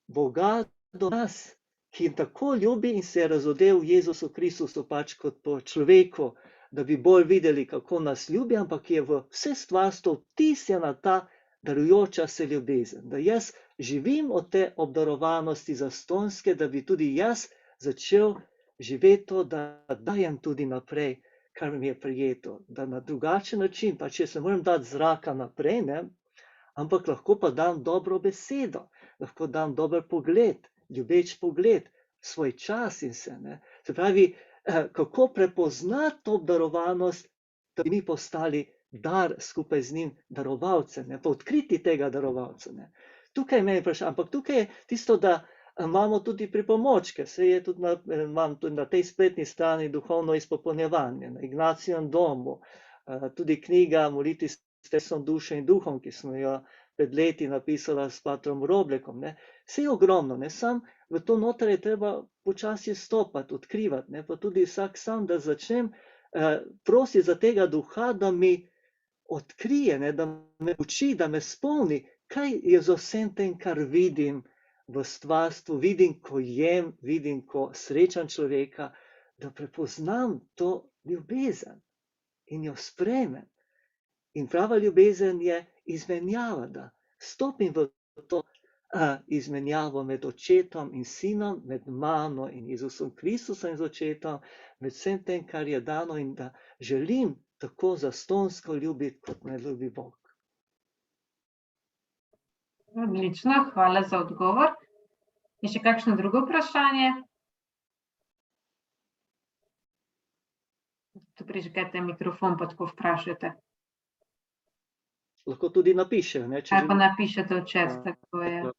Speaker 2: Boga do nas, ki jim tako ljubi in se je razodel v Jezusu Kristusu pač kot po človeku, da bi bolj videli, kako nas ljubi, ampak je v vse stvarstvo vtisnjena ta darujoča se ljubezen. Da jaz živim od te obdarovanosti zastonjske, da bi tudi jaz začel živeti to, da dajem tudi naprej, kar mi je prijeto. Da na drugačen način, pač jaz ne morem dati zraka naprej, ne? Ampak lahko pa dam dobro besedo, lahko dam dober pogled, ljubeč pogled, svoj čas in se. Ne? Se pravi, kako prepoznati to obdarovanost, da bi mi postali dar skupaj z njim darovalce, ne? Pa odkriti tega darovalca. Ne? Tukaj me je vprašanje, ampak tukaj je tisto, da imamo tudi pripomočke, se je tudi imam tudi na tej spletni strani duhovno izpopolnjevanje, na Ignacijevem domu, tudi knjiga Molitvi s srcem, dušo in duhom, ki smo jo pred leti napisala s patrom Roblekom. Ne. Vse je ogromno, ne, sam v to noter je treba počasi stopati, odkrivati, ne, pa tudi vsak sam, da začnem prositi za tega duha, da mi odkrije, ne, da me uči, da me spomni, kaj je z vsem tem, kar vidim v stvarstvu, vidim, ko jem, vidim, ko srečam človeka, da prepoznam to ljubezen in jo sprejmem. In prava ljubezen je izmenjava, da stopim v to izmenjavo med očetom in sinom, med mano in Jezusom Kristusom in z očetom, med vsem tem, kar je dano in da želim tako zastonjsko ljubiti, kot me ljubi Bog.
Speaker 1: Odlično, hvala za odgovor. Je še kakšno drugo vprašanje? Tu prižgete mikrofon, pa tako vprašate.
Speaker 2: Lahko tudi napišejo. Ne,
Speaker 1: ali pa napišete v chat, tako je.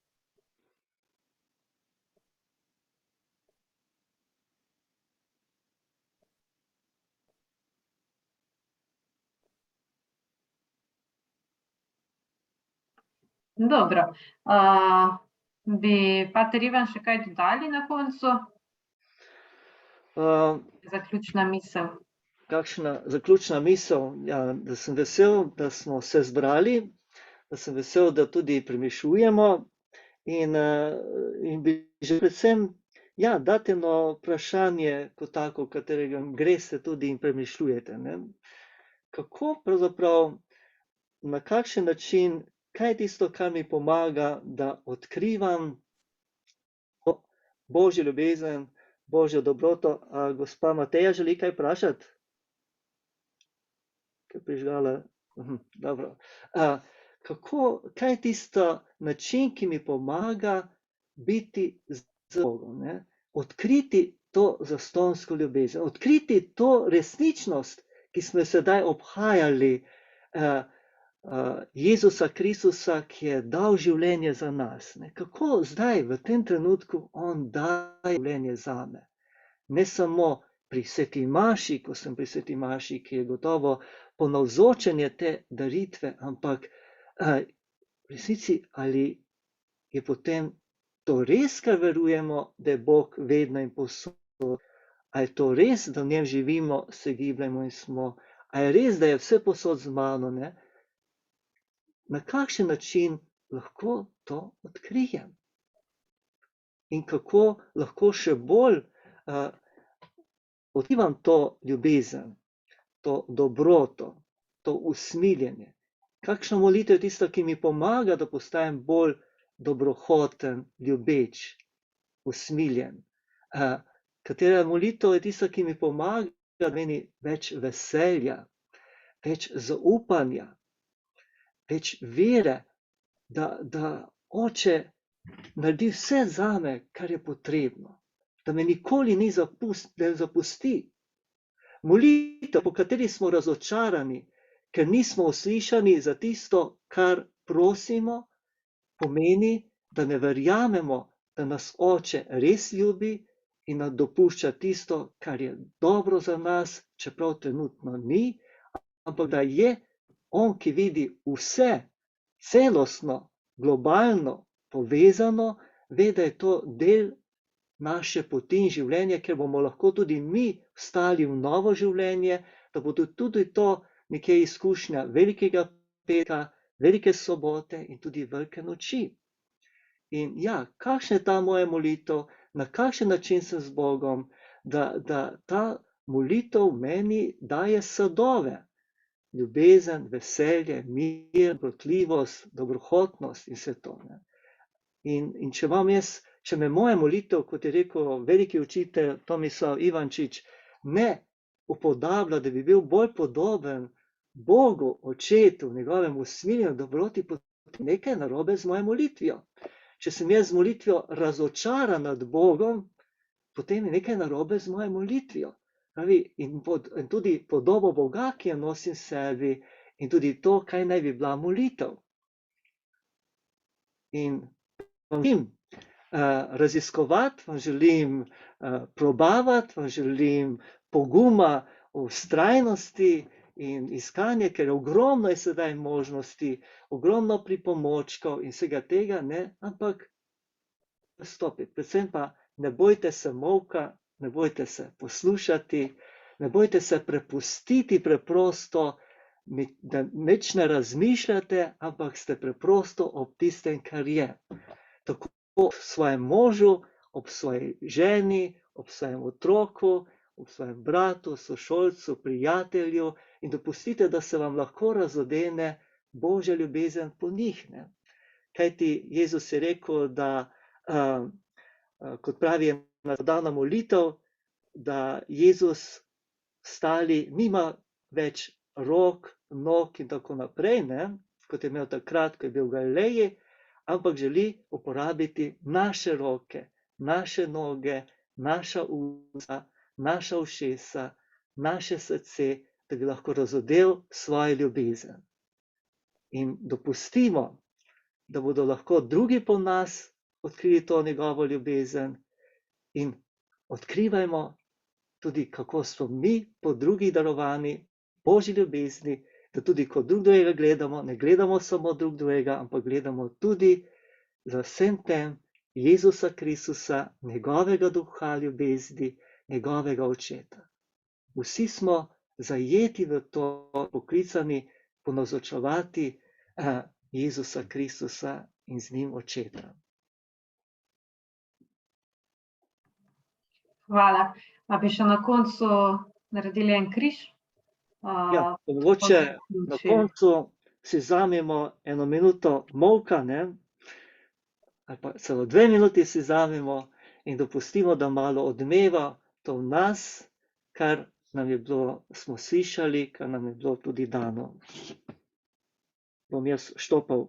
Speaker 1: Dobro. Bi pater Ivan še kaj dodali na koncu? Zaključna misel.
Speaker 2: Kakšna zaključna misel? Ja, da sem vesel, da smo se zbrali, da sem vesel, da tudi premišljujemo in bi že predvsem, ja, dati eno vprašanje kot tako, katerega greste tudi in premišljujete. Ne? Kako pravzaprav, na kakšen način, kaj je tisto, kar mi pomaga, da odkrivam Božjo ljubezen, Božjo dobroto? Gospa Mateja želi kaj vprašati? Kaj je prižgala? Dobro. Kaj je tisto način, ki mi pomaga biti z Bogom? Ne? Odkriti to zastonjsko ljubezen, odkriti to resničnost, ki smo sedaj obhajali, Jezusa Kristusa, ki je dal življenje za nas. Ne? Kako zdaj, v tem trenutku, on daje življenje zame? Ne samo pri sveti maši, ko sem pri sveti maši, ki je gotovo ponavzočenje te daritve, ampak v resnici, ali je potem to res, kar verujemo, da je Bog vedno in povsod, ali je to res, da v njem živimo, se gibljemo in smo, ali je res, da je vse povsod z mano, ne? Na kakšen način lahko to odkrijem? In kako lahko še bolj odkrivam to ljubezen, to dobroto, to usmiljenje? Kakšna molitev je tista, ki mi pomaga, da postanem bolj dobrohoten, ljubeč, usmiljen? Katera molitev je tista, ki mi pomaga, da meni več veselja, več zaupanja, več vere, da Oče naredi vse zame, kar je potrebno, da me nikoli ne zapusti. Molitev, po kateri smo razočarani, ker nismo uslišani za tisto, kar prosimo, pomeni, da ne verjamemo, da nas Oče res ljubi in nam dopušča tisto, kar je dobro za nas, čeprav trenutno ni, ampak da je on, ki vidi vse celostno, globalno povezano, ve, da je to del naše poti in življenja, ker bomo lahko tudi mi vstali v novo življenje, da bo tudi to nekje izkušnja velikega petka, velike sobote in tudi velike noči. In ja, kakšna je ta moja molitev, na kakšen način sem z Bogom, da ta molitev meni daje sadove, ljubezen, veselje, mir, dobrotljivost, dobrohotnost in vse to. Ne? In če me moja molitev, kot je rekel veliki učitelj Tomislav Ivančič, ne upodablja, da bi bil bolj podoben Bogu, Očetu, njegovem usmiljenju, dobroti, potem nekaj narobe z mojo molitvijo. Če sem jaz z molitvijo razočaran nad Bogom, potem je nekaj narobe z mojo molitvijo. In tudi podobo Boga, ki jo nosim sebi, in tudi to, kaj naj bi bila molitev. In vam želim raziskovati, vam želim probavati, vam želim poguma, vztrajnosti in iskanje, ker ogromno je sedaj možnosti, ogromno pripomočkov in vsega tega, ne, ampak stopiti. Predvsem pa ne bojte se molka, ne bojte se poslušati, ne bojte se prepustiti preprosto, da nič ne razmišljate, ampak ste preprosto ob tistem, kar je. Tako ob svojem možu, ob svoji ženi, ob svojem otroku, ob svojem bratu, sošolcu, prijatelju in dopustite, da se vam lahko razodene Božja ljubezen po njih. Ne? Kajti Jezus je rekel, da kot pravi podana molitev, da Jezus stali nima več rok, nog in tako naprej, ne? Kot je imel takrat, ko je bil v Galileji, ampak želi uporabiti naše roke, naše noge, naša usta, naša ušesa, naše srce, da bi lahko razodel svojo ljubezen. In dopustimo, da bodo lahko drugi po nas odkrili to njegovo ljubezen in odkrivajmo tudi, kako smo mi po drugih darovani Božji ljubezni, da tudi ko drug drugega gledamo, ne gledamo samo drug drugega, ampak gledamo tudi za vsem tem Jezusa Kristusa, njegovega duha ljubezni, njegovega očeta. Vsi smo zajeti v to, poklicani ponazočevati Jezusa Kristusa in z njim očeta.
Speaker 1: Hvala. Pa bi še na koncu naredili en križ?
Speaker 2: Ja, mogoče na koncu si vzamemo 1 minuto molka, ne? Ali pa celo 2 minuti si vzamemo in dopustimo, da malo odmeva to v nas, kar nam je bilo, smo slišali, kar nam je bilo tudi dano. Bom jaz štopal.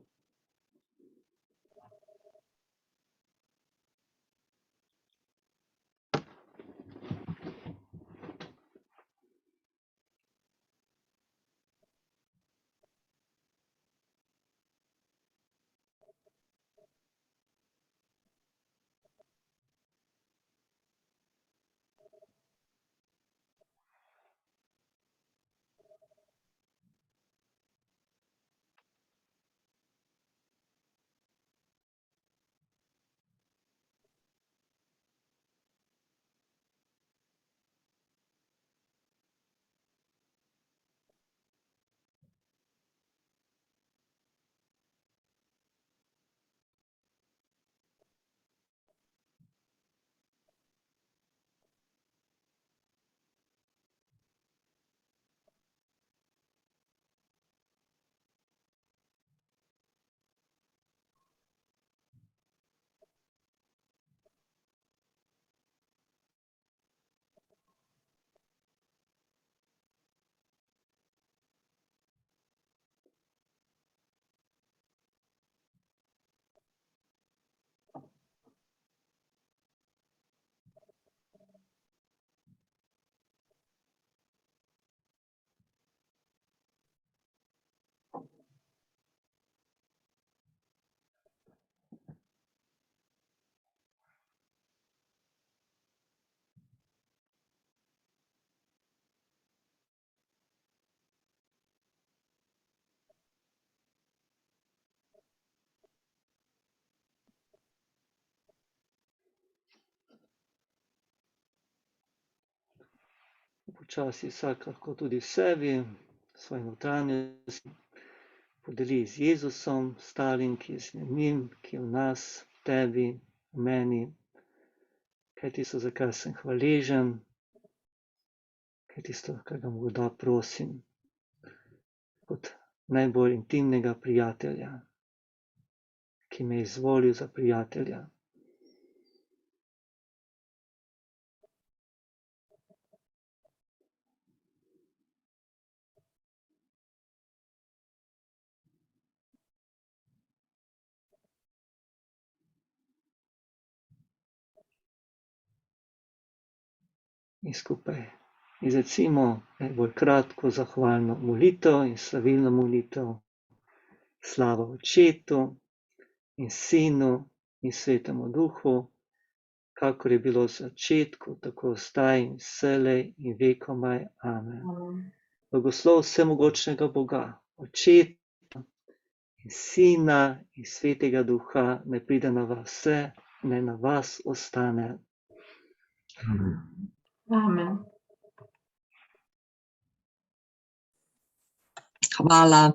Speaker 2: počasi vsak lahko tudi v sebi, svoje notranjosti, podeli z Jezusom, stalim, ki je z njim, ki je v nas, v tebi, v meni, kaj je tisto, za kar sem hvaležen, kaj je tisto, kar ga morda prosim, kot najbolj intimnega prijatelja, ki me je izvolil za prijatelja. In skupaj izrecimo najbolj kratko zahvalno molitev in slavilno molitev. Slava Očetu in Sinu in Svetemu Duhu, kakor je bilo v začetku, tako zdaj in vselej in vekomaj. Amen. Blagoslov vsemogočnega Boga, Očeta in Sina in Svetega Duha, naj pride na vas vse, naj na vas ostane.
Speaker 6: Amen.
Speaker 1: Amen.
Speaker 7: Hvala.